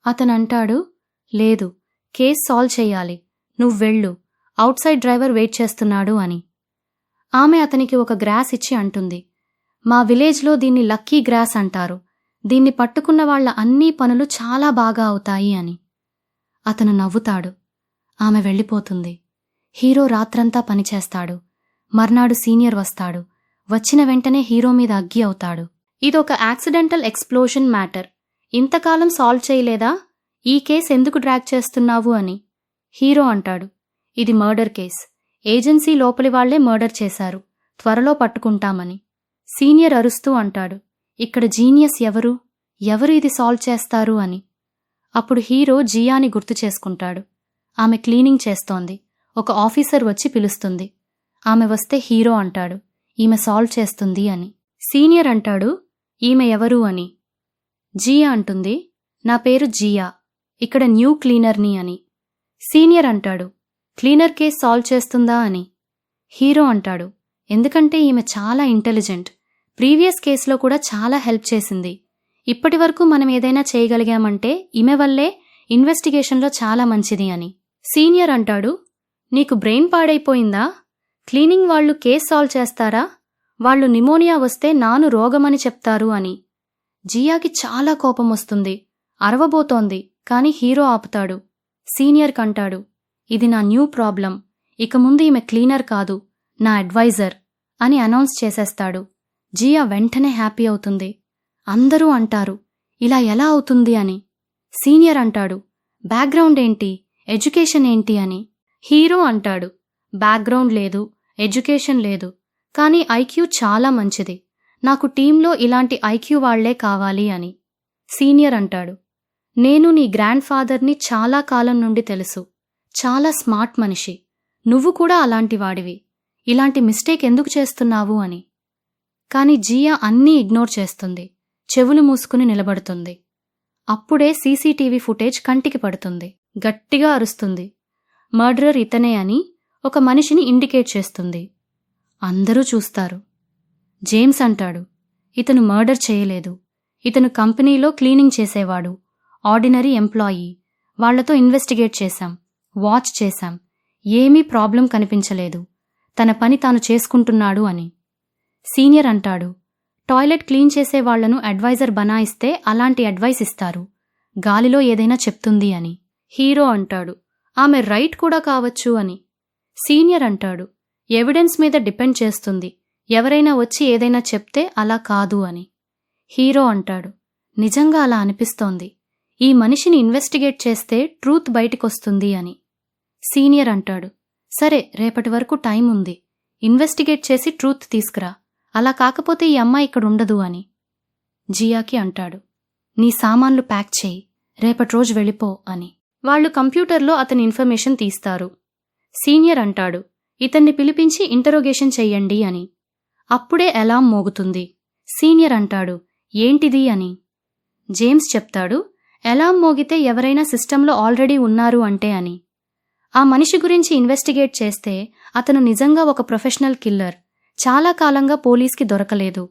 అతనంటాడు, లేదు, కేస్ సాల్వ్ చెయ్యాలి, నువ్వు వెళ్ళు, అవుట్ సైడ్ డ్రైవర్ వెయిట్ చేస్తున్నాడు అని. ఆమె అతనికి ఒక గ్రాస్ ఇచ్చి అంటుంది, మా విలేజ్లో దీన్ని లక్కీ గ్రాస్ అంటారు, దీన్ని పట్టుకున్న వాళ్ళ అన్ని పనులు చాలా బాగా అవుతాయి అని. అతను నవ్వుతాడు. ఆమె వెళ్ళిపోతుంది. హీరో రాత్రంతా పనిచేస్తాడు. మర్నాడు సీనియర్ వస్తాడు. వచ్చిన వెంటనే హీరో మీద అగ్గి అవుతాడు. ఇదొక యాక్సిడెంటల్ ఎక్స్ప్లోషన్ మ్యాటర్, ఇంతకాలం సాల్వ్ చేయలేదా, ఈ కేస్ ఎందుకు డ్రాగ్ చేస్తున్నావు అని. హీరో అంటాడు, ఇది మర్డర్ కేస్, ఏజెన్సీ లోపలి వాళ్లే మర్డర్ చేశారు, త్వరలో పట్టుకుంటామని. సీనియర్ అరుస్తూ అంటాడు, ఇక్కడ జీనియస్ ఎవరు, ఎవరు ఇది సాల్వ్ చేస్తారు అని. అప్పుడు హీరో జియాని గుర్తు చేసుకుంటాడు. ఆమె క్లీనింగ్ చేస్తోంది. ఒక ఆఫీసర్ వచ్చి పిలుస్తుంది. ఆమె వస్తే హీరో అంటాడు, ఈమె సాల్వ్ చేస్తుంది అని. సీనియర్ అంటాడు, ఈమె ఎవరు అని. జియా అంటుంది, నా పేరు జియా, ఇక్కడ న్యూ క్లీనర్ని అని. సీనియర్ అంటాడు, క్లీనర్ కేస్ సాల్వ్ చేస్తుందా అని. హీరో అంటాడు, ఎందుకంటే ఈమె చాలా ఇంటెలిజెంట్, ప్రీవియస్ కేసులో కూడా చాలా హెల్ప్ చేసింది, ఇప్పటివరకు మనం ఏదైనా చేయగలిగామంటే ఈమె వల్లే, ఇన్వెస్టిగేషన్లో చాలా మంచిది అని. సీనియర్ అంటాడు, నీకు బ్రెయిన్ పాడైపోయిందా, క్లీనింగ్ వాళ్ళు కేస్ సాల్వ్ చేస్తారా, వాళ్ళు నిమోనియా వస్తే నాను రోగమని చెప్తారు అని. జియాకి చాలా కోపం వస్తుంది, అరవబోతోంది, కాని హీరో ఆపుతాడు. సీనియర్ కంటాడు, ఇది నా న్యూ ప్రాబ్లం, ఇక ముందు ఈమె క్లీనర్ కాదు, నా అడ్వైజర్ అని అనౌన్స్ చేసేస్తాడు. జియా వెంటనే హ్యాపీ అవుతుంది. అందరూ అంటారు, ఇలా ఎలా అవుతుంది అని. సీనియర్ అంటాడు, బ్యాక్గ్రౌండ్ ఏంటి, ఎడ్యుకేషన్ ఏంటి అని. హీరో అంటాడు, బ్యాక్గ్రౌండ్ లేదు, ఎడ్యుకేషన్ లేదు, కానీ ఐక్యూ చాలా మంచిది, నాకు టీంలో ఇలాంటి ఐక్యూ వాళ్లే కావాలి అని. సీనియర్ అంటాడు, నేను నీ గ్రాండ్ ఫాదర్ని చాలా కాలం నుండి తెలుసు. చాలా స్మార్ట్ మనిషి. నువ్వు కూడా అలాంటి వాడివి. ఇలాంటి మిస్టేక్ ఎందుకు చేస్తున్నావు అని. కాని జియా అన్నీ ఇగ్నోర్ చేస్తుంది. చెవులు మూసుకుని నిలబడుతుంది. అప్పుడే సీసీటీవీ ఫుటేజ్ కంటికి పడుతుంది. గట్టిగా అరుస్తుంది. మర్డరర్ ఇతనే అని ఒక మనిషిని ఇండికేట్ చేస్తుంది. అందరూ చూస్తారు. జేమ్స్ అంటాడు, ఇతను మర్డర్ చేయలేదు. ఇతను కంపెనీలో క్లీనింగ్ చేసేవాడు. Ordinary employee. వాళ్లతో ఇన్వెస్టిగేట్ చేశాం. వాచ్ చేశాం. ఏమీ ప్రాబ్లం కనిపించలేదు. తన పని తాను చేసుకుంటున్నాడు అని. సీనియర్ అంటాడు, టాయిలెట్ క్లీన్ చేసే వాళ్లను అడ్వైజర్ బనాయిస్తే అలాంటి అడ్వైస్ ఇస్తారు. గాలిలో ఏదైనా చెప్తుంది అని. హీరో అంటాడు, ఆమె రైట్ కూడా కావచ్చు అని. సీనియర్ అంటాడు, ఎవిడెన్స్ మీద డిపెండ్ చేస్తుంది. ఎవరైనా వచ్చి ఏదైనా చెప్తే అలా కాదు అని. హీరో అంటాడు, నిజంగా అలా అనిపిస్తోంది. ఈ మనిషిని ఇన్వెస్టిగేట్ చేస్తే ట్రూత్ బయటికొస్తుంది అని. సీనియర్ అంటాడు, సరే, రేపటి వరకు టైం ఉంది. ఇన్వెస్టిగేట్ చేసి ట్రూత్ తీసుకురా. అలా కాకపోతే ఈ అమ్మాయి ఇక్కడుండదు అని. జియాకి అంటాడు, నీ సామాన్లు ప్యాక్ చేయి. రేపటి రోజు వెళ్ళిపో అని. వాళ్లు కంప్యూటర్లో అతని ఇన్ఫర్మేషన్ తీస్తారు. సీనియర్ అంటాడు, ఇతన్ని పిలిపించి ఇంటరోగేషన్ చెయ్యండి అని. అప్పుడే అలారం మోగుతుంది. సీనియర్ అంటాడు, ఏంటిది అని. జేమ్స్ చెప్తాడు, అలారం మోగితే ఎవరైనా సిస్టంలో ఆల్రెడీ ఉన్నారు అంటే అని. ఆ మనిషి గురించి ఇన్వెస్టిగేట్ చేస్తే అతను నిజంగా ఒక ప్రొఫెషనల్ కిల్లర్. చాలా కాలంగా పోలీస్కి దొరకలేదు.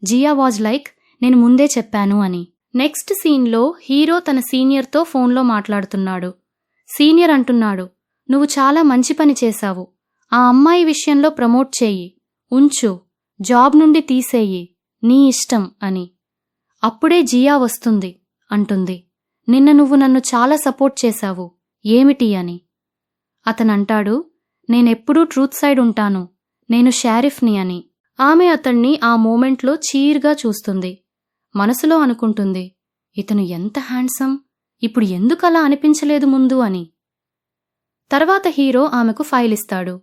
జియా వాజ్ లైక్, నేను ముందే చెప్పాను అని. నెక్స్ట్ సీన్లో హీరో తన సీనియర్తో ఫోన్లో మాట్లాడుతున్నాడు. సీనియర్ అంటున్నాడు, నువ్వు చాలా మంచి పని చేశావు. ఆ అమ్మాయి విషయంలో ప్రమోట్ చెయ్యి. ఉంచు. జాబ్ నుండి తీసేయి. నీ ఇష్టం అని. అప్పుడే జియా వస్తుంది. అంటుంది, నిన్న నువ్వు నన్ను చాలా సపోర్ట్ చేశావు. ఏమిటి అని. అతనంటాడు, నేనెప్పుడూ ట్రూత్ సైడ్ ఉంటాను. నేను షారిఫ్ని అని. ఆమె అతన్ని ఆ మూమెంట్లో చీర్గా చూస్తుంది. మనసులో అనుకుంటుంది, ఇతను ఎంత హ్యాండ్సమ్. ఇప్పుడు ఎందుకలా అనిపించలేదు ముందు అని. తర్వాత హీరో ఆమెకు ఫైల్ ఇస్తాడు.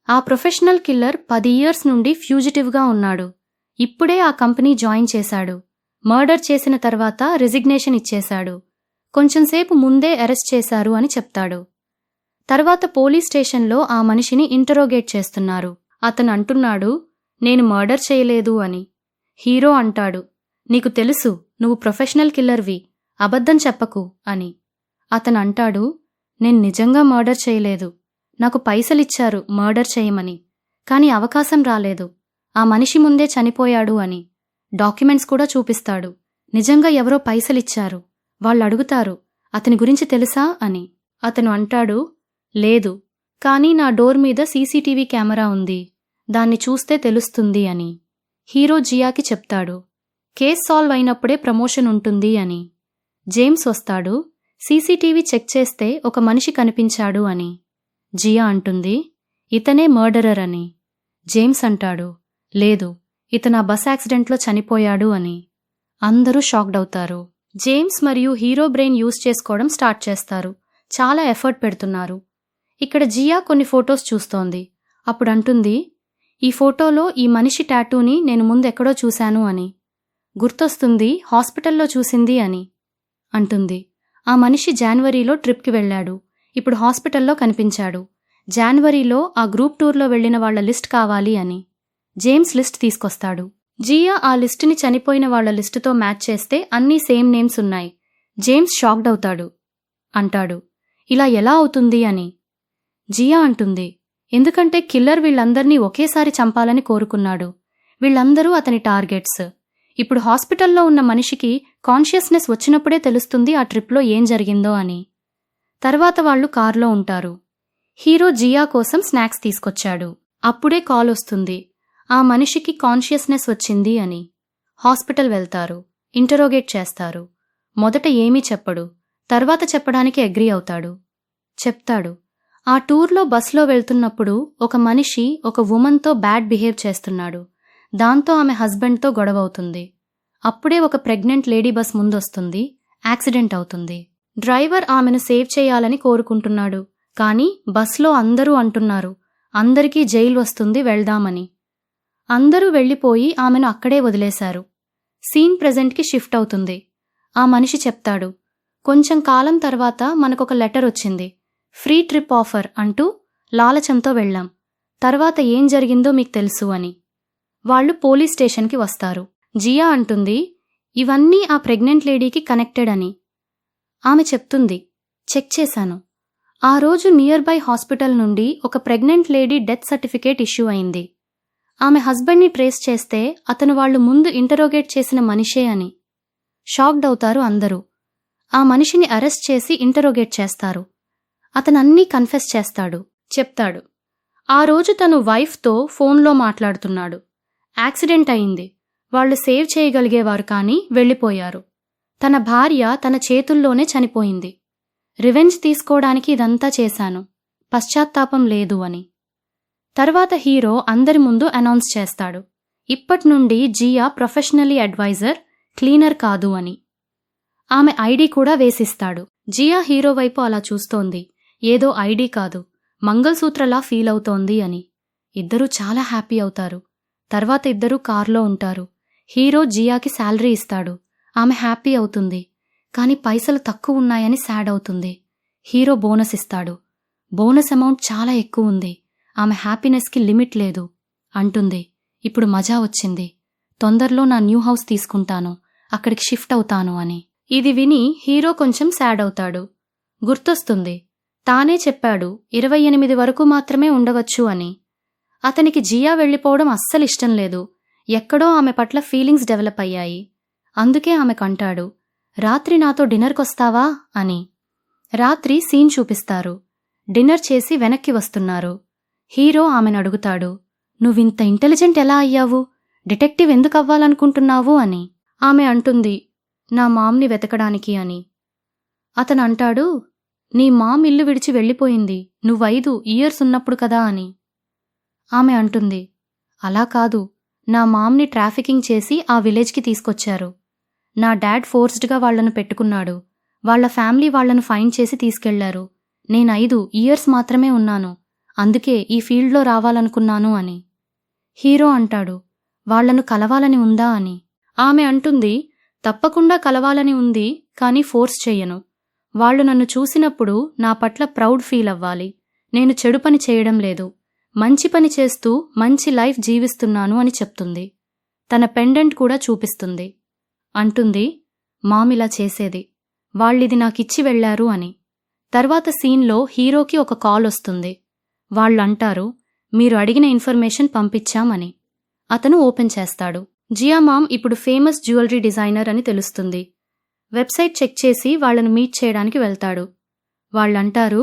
ఆ ప్రొఫెషనల్ కిల్లర్ 10 ఇయర్స్ నుండి ఫ్యూజిటివ్గా ఉన్నాడు. ఇప్పుడే ఆ కంపెనీ జాయిన్ చేశాడు. మర్డర్ చేసిన తర్వాత రిజిగ్నేషన్ ఇచ్చేశాడు. కొంచెంసేపు ముందే అరెస్ట్ చేశారు అని చెప్తాడు. తర్వాత పోలీస్ స్టేషన్లో ఆ మనిషిని ఇంటరోగేట్ చేస్తున్నారు. అతను అంటున్నాడు, నేను మర్డర్ చేయలేదు అని. హీరో అంటాడు, నీకు తెలుసు, నువ్వు ప్రొఫెషనల్ కిల్లర్వి. అబద్ధం చెప్పకు అని. అతను అంటాడు, నేను నిజంగా మర్డర్ చేయలేదు. నాకు పైసలిచ్చారు మర్డర్ చేయమని. కాని అవకాశం రాలేదు. ఆ మనిషి ముందే చనిపోయాడు అని. డాక్యుమెంట్స్ కూడా చూపిస్తాడు. నిజంగా ఎవరో పైసలిచ్చారు. వాళ్ళు అడుగుతారు, అతని గురించి తెలుసా అని. అతను అంటాడు, లేదు, కానీ నా డోర్ మీద సీసీటీవీ కెమెరా ఉంది. దాన్ని చూస్తే తెలుస్తుంది అని. హీరో జియాకి చెప్తాడు, కేస్ సాల్వ్ అయినప్పుడే ప్రమోషన్ ఉంటుంది అని. జేమ్స్ వస్తాడు. సీసీటీవీ చెక్ చేస్తే ఒక మనిషి కనిపించాడు అని. జియా అంటుంది, ఇతనే మర్డరర్ అని. జేమ్స్ అంటాడు, లేదు, ఇతను ఆ బస్ యాక్సిడెంట్లో చనిపోయాడు అని. అందరూ షాక్డ్ అవుతారు. జేమ్స్ మరియు హీరో బ్రెయిన్ యూజ్ చేసుకోవడం స్టార్ట్ చేస్తారు. చాలా ఎఫర్ట్ పెడుతున్నారు. ఇక్కడ జియా కొన్ని ఫొటోస్ చూస్తోంది. అప్పుడంటుంది, ఈ ఫోటోలో ఈ మనిషి టాటూని నేను ముందెక్కడో చూశాను అని. గుర్తొస్తుంది, హాస్పిటల్లో చూసింది అని అంటుంది. ఆ మనిషి జనవరిలో ట్రిప్కి వెళ్ళాడు. ఇప్పుడు హాస్పిటల్లో కనిపించాడు. జనవరిలో ఆ గ్రూప్ టూర్లో వెళ్లిన వాళ్ల లిస్ట్ కావాలి అని. జేమ్స్ లిస్ట్ తీసుకొస్తాడు. జియా ఆ లిస్టుని చనిపోయిన వాళ్ల లిస్టుతో మ్యాచ్ చేస్తే అన్నీ సేమ్ నేమ్స్ ఉన్నాయి. జేమ్స్ షాక్డ్ అవుతాడు. అంటాడు, ఇలా ఎలా అవుతుంది అని. జియా అంటుంది, ఎందుకంటే కిల్లర్ వీళ్లందర్నీ ఒకేసారి చంపాలని కోరుకున్నాడు. వీళ్లందరూ అతని టార్గెట్స్. ఇప్పుడు హాస్పిటల్లో ఉన్న మనిషికి కాన్షియస్నెస్ వచ్చినప్పుడే తెలుస్తుంది ఆ ట్రిప్లో ఏం జరిగిందో అని. తర్వాత వాళ్లు కార్లో ఉంటారు. హీరో జియా కోసం స్నాక్స్ తీసుకొచ్చాడు. అప్పుడే కాల్ వస్తుంది, ఆ మనిషికి కాన్షియస్నెస్ వచ్చింది అని. హాస్పిటల్ వెళ్తారు. ఇంటరోగేట్ చేస్తారు. మొదట ఏమీ చెప్పడు. తర్వాత చెప్పడానికి అగ్రీ అవుతాడు. చెప్తాడు, ఆ టూర్లో బస్లో వెళ్తున్నప్పుడు ఒక మనిషి ఒక వుమన్తో బ్యాడ్ బిహేవ్ చేస్తున్నాడు. దాంతో ఆమె హస్బెండ్తో గొడవవుతుంది. అప్పుడే ఒక ప్రెగ్నెంట్ లేడీ బస్ ముందొస్తుంది. యాక్సిడెంట్ అవుతుంది. డ్రైవర్ ఆమెను సేవ్ చేయాలని కోరుకుంటున్నాడు. కానీ బస్లో అందరూ అంటున్నారు, అందరికీ జైలు వస్తుంది, వెళ్దామని. అందరూ వెళ్లిపోయి ఆమెను అక్కడే వదిలేశారు. సీన్ ప్రెజెంట్కి షిఫ్ట్ అవుతుంది. ఆ మనిషి చెప్తాడు, కొంచెం కాలం తర్వాత మనకొక లెటర్ వచ్చింది, ఫ్రీ ట్రిప్ ఆఫర్ అంటూ. లాలచంతో వెళ్ళాం. తర్వాత ఏం జరిగిందో మీకు తెలుసు అని. వాళ్ళు పోలీస్ స్టేషన్కి వస్తారు. జియా అంటుంది, ఇవన్నీ ఆ ప్రెగ్నెంట్ లేడీకి కనెక్టెడ్ అని. ఆమె చెప్తుంది, చెక్ చేశాను. ఆ రోజు నియర్ బై హాస్పిటల్ నుండి ఒక pregnant lady death certificate issue అయింది. ఆమె హస్బెండ్ని ట్రేస్ చేస్తే అతను వాళ్ళు ముందు ఇంటరోగేట్ చేసిన మనిషే అని. షాక్డ్ అవుతారు అందరూ. ఆ మనిషిని అరెస్ట్ చేసి ఇంటరోగేట్ చేస్తారు. అతనన్నీ కన్ఫెస్ చేస్తాడు, చెప్తాడు. ఆ రోజు తను వైఫ్తో ఫోన్లో మాట్లాడుతున్నాడు. యాక్సిడెంట్ అయింది. వాళ్ళు సేవ్ చేయగలిగేవారు కానీ వెళ్ళిపోయారు. తన భార్య తన చేతుల్లోనే చనిపోయింది. రివెంజ్ తీసుకోవడానికి ఇదంతా చేశాను, పశ్చాత్తాపం లేదు అని. తర్వాత హీరో అందరి ముందు అనౌన్స్ చేస్తాడు, ఇప్పట్నుండి జియా ప్రొఫెషనలీ అడ్వైజర్, క్లీనర్ కాదు అని. ఆమె ఐడి కూడా వేసిస్తాడు. జియా హీరో వైపు అలా చూస్తోంది. ఏదో ఐడి కాదు, మంగళసూత్రలా ఫీల్ అవుతోంది అని. ఇద్దరూ చాలా హ్యాపీ అవుతారు. తర్వాత ఇద్దరూ కార్లో ఉంటారు. హీరో జియాకి శాలరీ ఇస్తాడు. ఆమె హ్యాపీ అవుతుంది. కాని పైసలు తక్కువ ఉన్నాయని సాడ్ అవుతుంది. హీరో బోనస్ ఇస్తాడు. బోనస్ అమౌంట్ చాలా ఎక్కువ ఉంది. ఆమె హ్యాపీనెస్కి లిమిట్ లేదు. అంటుంది, ఇప్పుడు మజా వచ్చింది. తొందరలో నా న్యూ హౌస్ తీసుకుంటాను, అక్కడికి షిఫ్ట్ అవుతాను అని. ఇది విని హీరో కొంచెం సాడ్ అవుతాడు. గుర్తొస్తుంది, తానే చెప్పాడు 28 వరకు మాత్రమే ఉండవచ్చు అని. అతనికి జియా వెళ్ళిపోవడం అస్సలిష్టం లేదు. ఎక్కడో ఆమె పట్ల ఫీలింగ్స్ డెవలప్ అయ్యాయి. అందుకే ఆమెకంటాడు, రాత్రి నాతో డిన్నర్కొస్తావా అని. రాత్రి సీన్ చూపిస్తారు. డిన్నర్ చేసి వెనక్కి వస్తున్నారు. హీరో ఆమెను అడుగుతాడు, నువ్వింత ఇంటెలిజెంట్ ఎలా అయ్యావు? డిటెక్టివ్ ఎందుకు అవ్వాలనుకుంటున్నావు అని. ఆమె అంటుంది, నా మామ్ని వెతకడానికి అని. అతను అంటాడు, నీ మామ్ ఇల్లు విడిచి వెళ్ళిపోయింది నువ్వు 5 ఇయర్స్ ఉన్నప్పుడు కదా అని. ఆమె అంటుంది, అలా కాదు, నా మామ్ని ట్రాఫికింగ్ చేసి ఆ విలేజ్కి తీసుకొచ్చారు. నా డాడ్ ఫోర్స్డ్గా వాళ్లను పెట్టుకున్నాడు. వాళ్ల ఫ్యామిలీ వాళ్లను ఫైండ్ చేసి తీసుకెళ్లారు. నేను 5 ఇయర్స్ మాత్రమే ఉన్నాను. అందుకే ఈ ఫీల్డ్లో రావాలనుకున్నాను అని. హీరో అంటాడు, వాళ్లను కలవాలని ఉందా అని. ఆమె అంటుంది, తప్పకుండా కలవాలని ఉంది, కానీ ఫోర్స్ చెయ్యను. వాళ్లు నన్ను చూసినప్పుడు నా పట్ల ప్రౌడ్ ఫీల్ అవ్వాలి. నేను చెడు పని చేయడం లేదు, మంచి పని చేస్తూ మంచి లైఫ్ జీవిస్తున్నాను అని చెప్తుంది. తన పెండెంట్ కూడా చూపిస్తుంది. అంటుంది, మామిలా చేసేది, వాళ్ళిది నాకిచ్చి వెళ్లారు అని. తర్వాత సీన్లో హీరోకి ఒక కాల్ వస్తుంది. వాళ్ళంటారు, మీరు అడిగిన ఇన్ఫర్మేషన్ పంపించామని. అతను ఓపెన్ చేస్తాడు. జియా మామ్ ఇప్పుడు ఫేమస్ జ్యువెలరీ డిజైనర్ అని తెలుస్తుంది. వెబ్సైట్ చెక్ చేసి వాళ్లను మీట్ చేయడానికి వెళ్తాడు. వాళ్ళంటారు,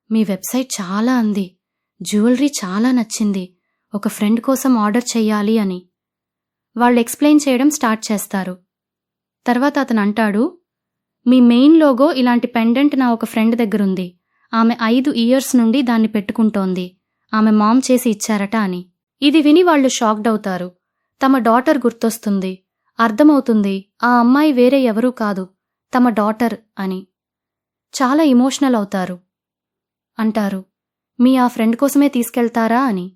మీ వెబ్సైట్ చాలా అంది, జ్యువెలరీ చాలా నచ్చింది, ఒక ఫ్రెండ్ కోసం ఆర్డర్ చెయ్యాలి అని. వాళ్ళు ఎక్స్ప్లెయిన్ చేయడం స్టార్ట్ చేస్తారు. తర్వాత అతను అంటాడు, మీ మెయిన్ లోగో ఇలాంటి పెండెంట్ నా ఒక ఫ్రెండ్ దగ్గరుంది. ఆమె 5 ఇయర్స్ నుండి దాన్ని పెట్టుకుంటోంది. ఆమె మామ్ చేసి ఇచ్చారట అని. ఇది విని వాళ్ళు షాక్డ్ అవుతారు. తమ డాటర్ గుర్తొస్తుంది. అర్థమవుతుంది, ఆ అమ్మాయి వేరే ఎవరూ కాదు, తమ డాటర్ అని. చాలా ఎమోషనల్ అవుతారు. అంటారు, మీ ఆ ఫ్రెండ్ కోసమే తీసుకెళ్తారా అని.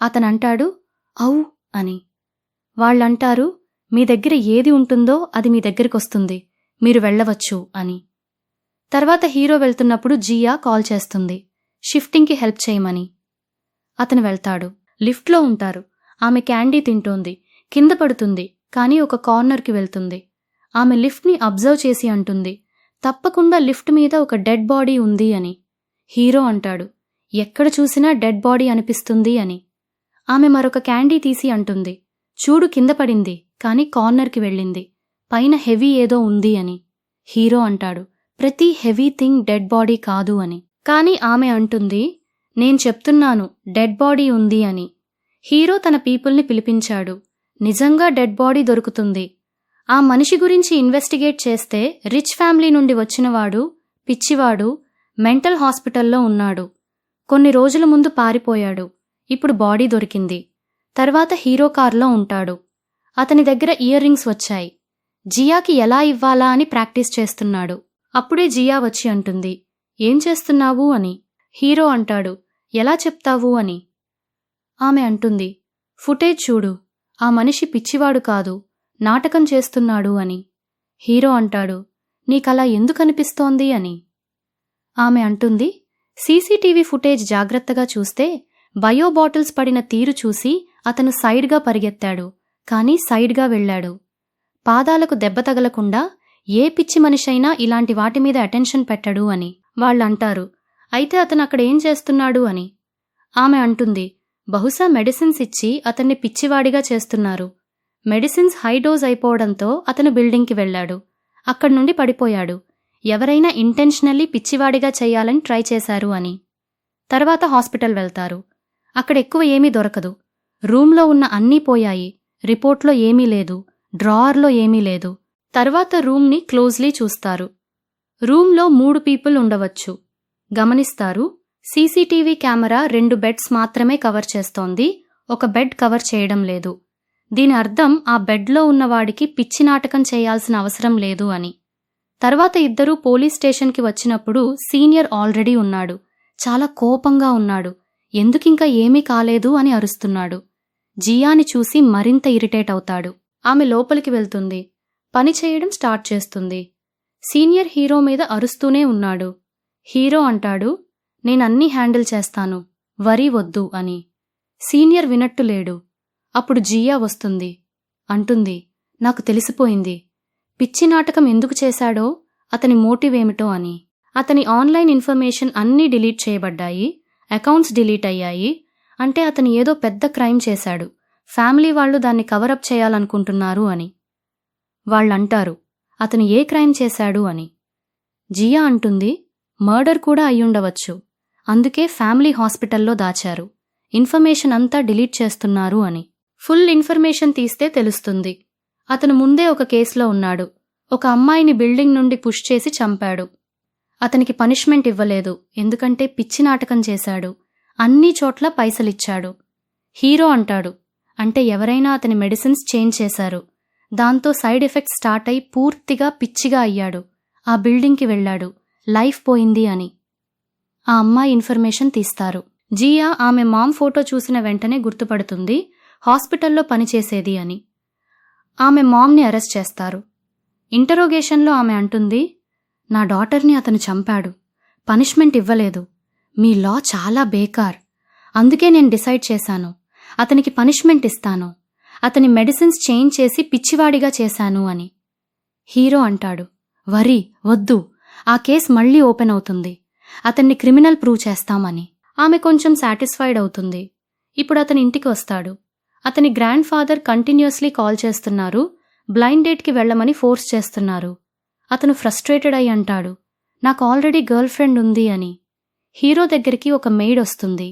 అతనంటాడు, అవు అని. వాళ్ళంటారు, మీ దగ్గర ఏది ఉంటుందో అది మీ దగ్గరికొస్తుంది, మీరు వెళ్ళవచ్చు అని. తర్వాత హీరో వెళ్తున్నప్పుడు జియా కాల్ చేస్తుంది, షిఫ్టింగ్కి హెల్ప్ చేయమని. అతను వెళ్తాడు. లిఫ్ట్లో ఉంటారు. ఆమె క్యాండీ తింటోంది. కింద పడుతుంది, కానీ ఒక కార్నర్కి వెళ్తుంది. ఆమె లిఫ్ట్ని అబ్జర్వ్ చేసి అంటుంది, తప్పకుండా లిఫ్ట్ మీద ఒక డెడ్ బాడీ ఉంది అని. హీరో అంటాడు, ఎక్కడ చూసినా డెడ్ బాడీ అనిపిస్తుంది అని. ఆమె మరొక క్యాండీ తీసి అంటుంది, చూడు కింద పడింది, కానీ కార్నర్కి వెళ్ళింది, పైన హెవీ ఏదో ఉంది అని. హీరో అంటాడు, ప్రతి హెవీ థింగ్ డెడ్ బాడీ కాదు అని. కానీ ఆమె అంటుంది, నేను చెప్తున్నాను డెడ్ బాడీ ఉంది అని. హీరో తన పీపుల్ని పిలిపించాడు. నిజంగా డెడ్ బాడీ దొరుకుతుంది. ఆ మనిషి గురించి ఇన్వెస్టిగేట్ చేస్తే రిచ్ ఫ్యామిలీ నుండి వచ్చినవాడు, పిచ్చివాడు, మెంటల్ హాస్పిటల్లో ఉన్నాడు. కొన్ని రోజుల ముందు పారిపోయాడు. ఇప్పుడు బాడీ దొరికింది. తర్వాత హీరో కార్లో ఉంటాడు. అతని దగ్గర ఇయర్ రింగ్స్ వచ్చాయి. జియాకి ఎలా ఇవ్వాలా అని ప్రాక్టీస్ చేస్తున్నాడు. అప్పుడే జియా వచ్చి అంటుంది, ఏం చేస్తున్నావు అని. హీరో అంటాడు, ఎలా చెప్తావు అని. ఆమె అంటుంది, ఫుటేజ్ చూడు, ఆ మనిషి పిచ్చివాడు కాదు, నాటకం చేస్తున్నాడు అని. హీరో అంటాడు, నీకలా ఎందుకనిపిస్తోంది అని. ఆమె అంటుంది, సీసీటీవీ ఫుటేజ్ జాగ్రత్తగా చూస్తే బయో బాటిల్స్ పడిన తీరు చూసి అతను సైడ్గా పరిగెత్తాడు, కానీ సైడ్గా వెళ్ళాడు. పాదాలకు దెబ్బ తగలకుండా ఏ పిచ్చి మనిషైనా ఇలాంటి వాటిమీద అటెన్షన్ పెట్టడు అని. వాళ్ళంటారు, అయితే అతను అక్కడేం చేస్తున్నాడు అని. ఆమె అంటుంది, బహుశా మెడిసిన్స్ ఇచ్చి అతన్ని పిచ్చివాడిగా చేస్తున్నారు. మెడిసిన్స్ హై డోస్ అయిపోవడంతో అతను బిల్డింగ్కి వెళ్ళాడు. అక్కడ్నుండి పడిపోయాడు. ఎవరైనా ఇంటెన్షనల్లీ పిచ్చివాడిగా చెయ్యాలని ట్రై చేశారు అని. తర్వాత హాస్పిటల్ వెళ్తారు. అక్కడ ఎక్కువ ఏమీ దొరకదు. రూమ్లో ఉన్న అన్నీ పోయాయి. రిపోర్ట్లో ఏమీ లేదు. డ్రావర్లో ఏమీ లేదు. తర్వాత రూమ్ని క్లోజ్లీ చూస్తారు. రూమ్లో 3 పీపుల్ ఉండవచ్చు. గమనిస్తారు, సీసీటీవీ కెమెరా 2 బెడ్స్ మాత్రమే కవర్ చేస్తోంది, ఒక బెడ్ కవర్ చేయడం లేదు. దీని అర్థం ఆ బెడ్లో ఉన్నవాడికి పిచ్చి నాటకం చేయాల్సిన అవసరం లేదు అని. తర్వాత ఇద్దరూ పోలీస్ స్టేషన్కి వచ్చినప్పుడు సీనియర్ ఆల్రెడీ ఉన్నాడు. చాలా కోపంగా ఉన్నాడు. ఎందుకింకా ఏమీ కాలేదు అని అరుస్తున్నాడు. జియాని చూసి మరింత ఇరిటేట్ అవుతాడు. ఆమె లోపలికి వెళ్తుంది. పని చేయడం స్టార్ట్ చేస్తుంది. సీనియర్ హీరో మీద అరుస్తూనే ఉన్నాడు. హీరో అంటాడు, నేనన్నీ హ్యాండిల్ చేస్తాను, వరీ వద్దు అని. సీనియర్ వినట్టు లేడు. అప్పుడు జియా వస్తుంది. అంటుంది, నాకు తెలిసిపోయింది. పిచ్చి నాటకం ఎందుకు చేశాడో, అతని మోటివ్ ఏమిటో అని. అతని ఆన్లైన్ ఇన్ఫర్మేషన్ అన్నీ డిలీట్ చేయబడ్డాయి. అకౌంట్స్ డిలీట్ అయ్యాయి. అంటే అతను ఏదో పెద్ద క్రైమ్ చేశాడు. ఫ్యామిలీ వాళ్ళు దాన్ని కవరప్ చేయాలనుకుంటున్నారు అని. వాళ్ళంటారు, అతను ఏ క్రైమ్ చేశాడు అని. జియా అంటుంది, మర్డర్ కూడా అయ్యుండవచ్చు. అందుకే ఫ్యామిలీ హాస్పిటల్లో దాచారు. ఇన్ఫర్మేషన్ అంతా డిలీట్ చేస్తున్నారు అని. ఫుల్ ఇన్ఫర్మేషన్ తీస్తే తెలుస్తుంది. అతను ముందే ఒక కేసులో ఉన్నాడు. ఒక అమ్మాయిని బిల్డింగ్ నుండి పుష్ చేసి చంపాడు. అతనికి పనిష్మెంట్ ఇవ్వలేదు, ఎందుకంటే పిచ్చి నాటకం చేశాడు. అన్ని చోట్ల పైసలిచ్చాడు. హీరో అంటాడు, అంటే ఎవరైనా అతని మెడిసిన్స్ చేంజ్ చేశారు. దాంతో సైడ్ ఎఫెక్ట్స్ స్టార్ట్ అయి పూర్తిగా పిచ్చిగా అయ్యాడు. ఆ బిల్డింగ్కి వెళ్ళాడు. లైఫ్ పోయింది అని. ఆ అమ్మాయి ఇన్ఫర్మేషన్ తీస్తారు. జియా ఆమె మామ్ ఫోటో చూసిన వెంటనే గుర్తుపడుతుంది, హాస్పిటల్లో పనిచేసేది అని. ఆమె మామ్ని అరెస్ట్ చేస్తారు. ఇంటరోగేషన్లో ఆమె అంటుంది, నా డాటర్ని అతను చంపాడు. పనిష్మెంట్ ఇవ్వలేదు. మీ లా చాలా బేకార్. అందుకే నేను డిసైడ్ చేశాను, అతనికి పనిష్మెంట్ ఇస్తాను. అతని మెడిసిన్స్ చేంజ్ చేసి పిచ్చివాడిగా చేశాను అని. హీరో అంటాడు, వరీ వద్దు, ఆ కేస్ మళ్లీ ఓపెన్ అవుతుంది. అతన్ని క్రిమినల్ ప్రూవ్ చేస్తామని. ఆమె కొంచెం సాటిస్ఫైడ్ అవుతుంది. ఇప్పుడు అతని ఇంటికి వస్తాడు. అతని గ్రాండ్ ఫాదర్ కంటిన్యూస్లీ కాల్ చేస్తున్నారు. బ్లైండ్ డేట్కి వెళ్లమని ఫోర్స్ చేస్తున్నారు. అతను ఫ్రస్ట్రేటెడ్ అయి అంటాడు, నాకు ఆల్రెడీ గర్ల్ ఫ్రెండ్ ఉంది అని. హీరో దగ్గరికి ఒక మెయిడ్ వస్తుంది.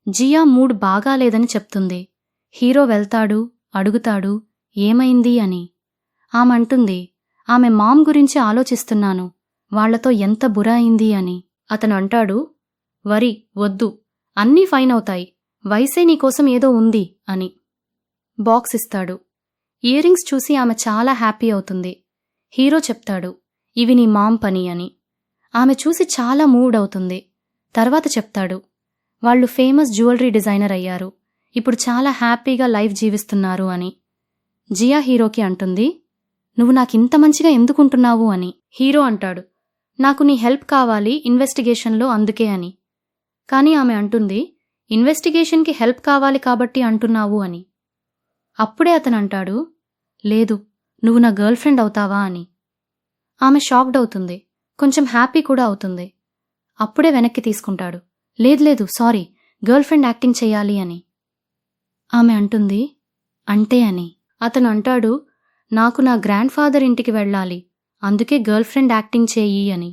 జియా మూడ్ బాగాలేదని చెప్తుంది. హీరో వెళ్తాడు, అడుగుతాడు, ఏమైంది అని. ఆమె అంటుంది, ఆమె మామ్ గురించి ఆలోచిస్తున్నాను, వాళ్లతో ఎంత బురా అయింది అని. అతను అంటాడు, వరీ వద్దు, అన్నీ ఫైన్ అవుతాయి, వయసే నీకోసం ఏదో ఉంది అని. బాక్స్ ఇస్తాడు. ఇయర్ రింగ్స్ చూసి ఆమె చాలా హ్యాపీ అవుతుంది. హీరో చెప్తాడు, ఇవి నీ మామ్ పని అని. ఆమె చూసి చాలా మూడ్ అవుతుంది. తర్వాత చెప్తాడు, వాళ్ళు ఫేమస్ జ్యువెలరీ డిజైనర్ అయ్యారు. ఇప్పుడు చాలా హ్యాపీగా లైఫ్ జీవిస్తున్నారు అని. జియా హీరోకి అంటుంది, నువ్వు నాకింత మంచిగా ఎందుకుంటున్నావు అని. హీరో అంటాడు, నాకు నీ హెల్ప్ కావాలి ఇన్వెస్టిగేషన్లో, అందుకే అని. కానీ ఆమె అంటుంది, ఇన్వెస్టిగేషన్కి హెల్ప్ కావాలి కాబట్టి అంటున్నావు అని. అప్పుడే అతను అంటాడు, లేదు, నువ్వు నా గర్ల్ ఫ్రెండ్ అవుతావా అని. ఆమె షాక్డ్ అవుతుంది. కొంచెం హ్యాపీ కూడా అవుతుంది. అప్పుడే వెనక్కి తీసుకుంటాడు. లేదు సారీ, గర్ల్ ఫ్రెండ్ యాక్టింగ్ చెయ్యాలి అని. ఆమె అంటుంది, అంటే అని. అతను అంటాడు, నాకు నా గ్రాండ్ ఫాదర్ ఇంటికి వెళ్ళాలి, అందుకే గర్ల్ ఫ్రెండ్ యాక్టింగ్ చేయి అని.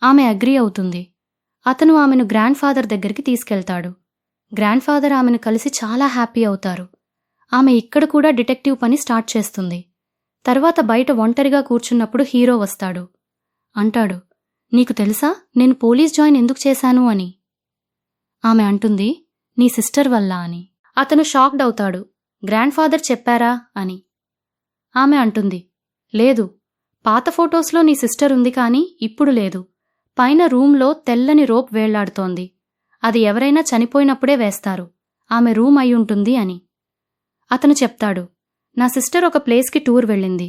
ఆమె అగ్రీ అవుతుంది. అతను ఆమెను గ్రాండ్ ఫాదర్ దగ్గరికి తీసుకెళ్తాడు. గ్రాండ్ ఫాదర్ ఆమెను కలిసి చాలా హ్యాపీ అవుతారు. ఆమె ఇక్కడ కూడా డిటెక్టివ్ పని స్టార్ట్ చేస్తుంది. తర్వాత బయట ఒంటరిగా కూర్చున్నప్పుడు హీరో వస్తాడు. అంటాడు, నీకు తెలుసా నేను పోలీస్ జాయిన్ ఎందుకు చేశాను అని. ఆమె అంటుంది, నీ సిస్టర్ వల్ల అని. అతను షాక్డ్ అవుతాడు. గ్రాండ్ ఫాదర్ చెప్పారా అని. ఆమె అంటుంది, లేదు, పాత ఫోటోస్లో నీ సిస్టర్ ఉంది కానీ ఇప్పుడు లేదు. పైన రూంలో తెల్లని రోప్ వేళ్లాడుతోంది. అది ఎవరైనా చనిపోయినప్పుడే వేస్తారు. ఆమె రూమ్ అయి ఉంటుంది అని. అతను చెప్తాడు, నా సిస్టర్ ఒక ప్లేస్కి టూర్ వెళ్ళింది.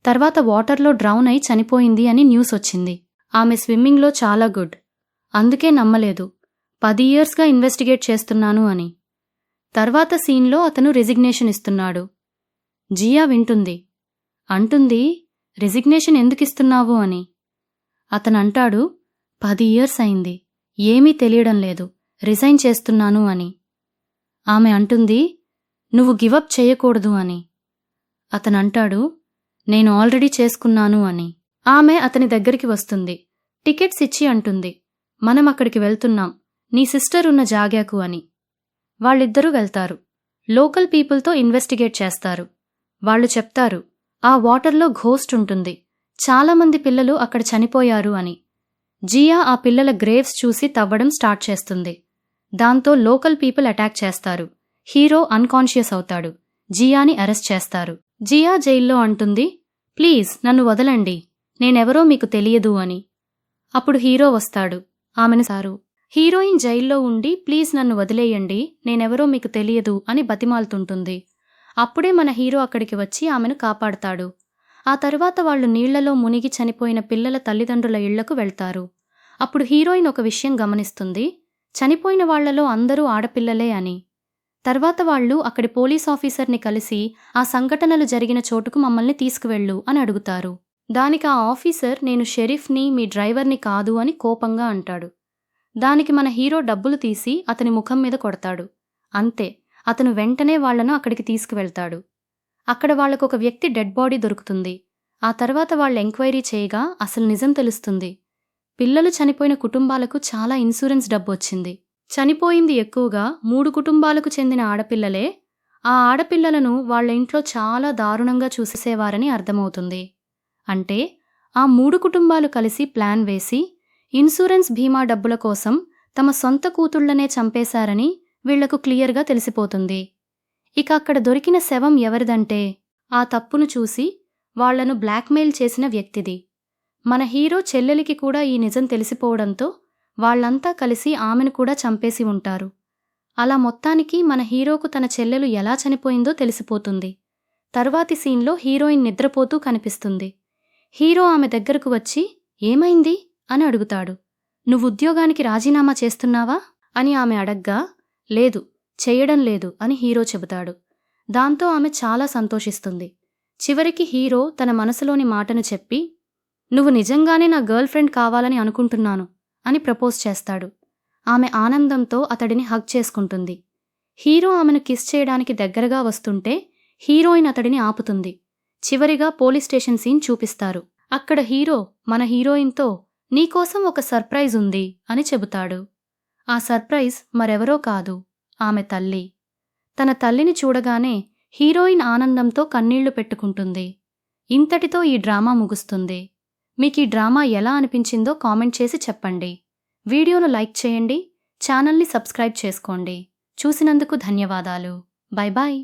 తర్వాత వాటర్లో డ్రౌన్ అయి చనిపోయింది అని న్యూస్ వచ్చింది. ఆమె స్విమ్మింగ్లో చాలా గుడ్. అందుకే నమ్మలేదు. 10 ఇయర్స్గా ఇన్వెస్టిగేట్ చేస్తున్నాను అని. తర్వాత సీన్లో అతను రిజిగ్నేషన్ ఇస్తున్నాడు. జియా వింటుంది. అంటుంది, రిజిగ్నేషన్ ఎందుకిస్తున్నావు అని. అతనంటాడు, 10 ఇయర్స్ అయింది, ఏమీ తెలియడం లేదు, రిజైన్ చేస్తున్నాను అని. ఆమె అంటుంది, నువ్వు గివప్ చేయకూడదు అని. అతనంటాడు, నేను ఆల్రెడీ చేసుకున్నాను అని. ఆమె అతని దగ్గరికి వస్తుంది. టికెట్స్ ఇచ్చి అంటుంది, మనం అక్కడికి వెళ్తున్నాం, నీ సిస్టర్ ఉన్న జాగాకు అని. వాళ్ళిద్దరూ వెళ్తారు. లోకల్ పీపుల్తో ఇన్వెస్టిగేట్ చేస్తారు. వాళ్ళు చెప్తారు, ఆ వాటర్లో ఘోస్ట్ ఉంటుంది, చాలామంది పిల్లలు అక్కడ చనిపోయారు అని. జియా ఆ పిల్లల గ్రేవ్స్ చూసి తవ్వడం స్టార్ట్ చేస్తుంది. దాంతో లోకల్ పీపుల్ అటాక్ చేస్తారు. హీరో అన్కాన్షియస్ అవుతాడు. జియాని అరెస్ట్ చేస్తారు. జియా జైల్లో అంటుంది, ప్లీజ్ నన్ను వదలండి, నేనెవరో మీకు తెలియదు అని. అప్పుడు హీరో వస్తాడు. ఆమెను సారు. హీరోయిన్ జైల్లో ఉండి ప్లీజ్ నన్ను వదిలేయండి, నేనెవరో మీకు తెలియదు అని బతిమాలుతుంటుంది. అప్పుడే మన హీరో అక్కడికి వచ్చి ఆమెను కాపాడతాడు. ఆ తర్వాత వాళ్లు నీళ్లలో మునిగి చనిపోయిన పిల్లల తల్లిదండ్రుల ఇళ్లకు వెళ్తారు. అప్పుడు హీరోయిన్ ఒక విషయం గమనిస్తుంది, చనిపోయిన వాళ్లలో అందరూ ఆడపిల్లలే అని. తర్వాత వాళ్లు అక్కడి పోలీస్ ఆఫీసర్ని కలిసి ఆ సంఘటనలు జరిగిన చోటుకు మమ్మల్ని తీసుకువెళ్ళు అని అడుగుతారు. దానికి ఆ ఆఫీసర్, నేను షెరీఫ్ని, మీ డ్రైవర్ని కాదు అని కోపంగా అంటాడు. దానికి మన హీరో డబ్బులు తీసి అతని ముఖం మీద కొడతాడు. అంతే, అతను వెంటనే వాళ్లను అక్కడికి తీసుకువెళ్తాడు. అక్కడ వాళ్లకొక వ్యక్తి డెడ్ బాడీ దొరుకుతుంది. ఆ తర్వాత వాళ్ళు ఎంక్వైరీ చేయగా అసలు నిజం తెలుస్తుంది. పిల్లలు చనిపోయిన కుటుంబాలకు చాలా ఇన్సూరెన్స్ డబ్బు వచ్చింది. చనిపోయింది ఎక్కువగా 3 కుటుంబాలకు చెందిన ఆడపిల్లలే. ఆ ఆడపిల్లలను వాళ్ల ఇంట్లో చాలా దారుణంగా చూసేవారని అర్థమవుతుంది. అంటే ఆ 3 కుటుంబాలు కలిసి ప్లాన్ వేసి ఇన్సూరెన్స్ బీమా డబ్బుల కోసం తమ సొంత కూతుళ్లనే చంపేశారని వీళ్లకు క్లియర్గా తెలిసిపోతుంది. ఇక అక్కడ దొరికిన శవం ఎవరిదంటే ఆ తప్పును చూసి వాళ్లను బ్లాక్మెయిల్ చేసిన వ్యక్తిది. మన హీరో చెల్లెలికి కూడా ఈ నిజం తెలిసిపోవడంతో వాళ్లంతా కలిసి ఆమెను కూడా చంపేసి ఉంటారు. అలా మొత్తానికి మన హీరోకు తన చెల్లెలు ఎలా చనిపోయిందో తెలిసిపోతుంది. తర్వాతి సీన్లో హీరోయిన్ నిద్రపోతూ కనిపిస్తుంది. హీరో ఆమె దగ్గరకు వచ్చి, ఏమైంది అని అడుగుతాడు. నువ్వు ఉద్యోగానికి రాజీనామా చేస్తున్నావా అని ఆమె అడగ్గా, లేదు, చెయ్యడం లేదు అని హీరో చెబుతాడు. దాంతో ఆమె చాలా సంతోషిస్తుంది. చివరికి హీరో తన మనసులోని మాటను చెప్పి, నువ్వు నిజంగానే నా గర్ల్ ఫ్రెండ్ కావాలని అనుకుంటున్నాను అని ప్రపోజ్ చేస్తాడు. ఆమె ఆనందంతో అతడిని హగ్ చేసుకుంటుంది. హీరో ఆమెను కిస్ చేయడానికి దగ్గరగా వస్తుంటే హీరోయిన్ అతడిని ఆపుతుంది. చివరిగా పోలీస్ స్టేషన్ సీన్ చూపిస్తారు. అక్కడ హీరో మన హీరోయిన్తో, నీకోసం ఒక సర్ప్రైజ్ ఉంది అని చెబుతాడు. ఆ సర్ప్రైజ్ మరెవరో కాదు, ఆమె తల్లి. తన తల్లిని చూడగానే హీరోయిన్ ఆనందంతో కన్నీళ్లు పెట్టుకుంటుంది. ఇంతటితో ఈ డ్రామా ముగుస్తుంది. మీకీ డ్రామా ఎలా అనిపించిందో కామెంట్ చేసి చెప్పండి. వీడియోను లైక్ చేయండి, ఛానల్ని సబ్స్క్రైబ్ చేసుకోండి. చూసినందుకు ధన్యవాదాలు. Bye bye.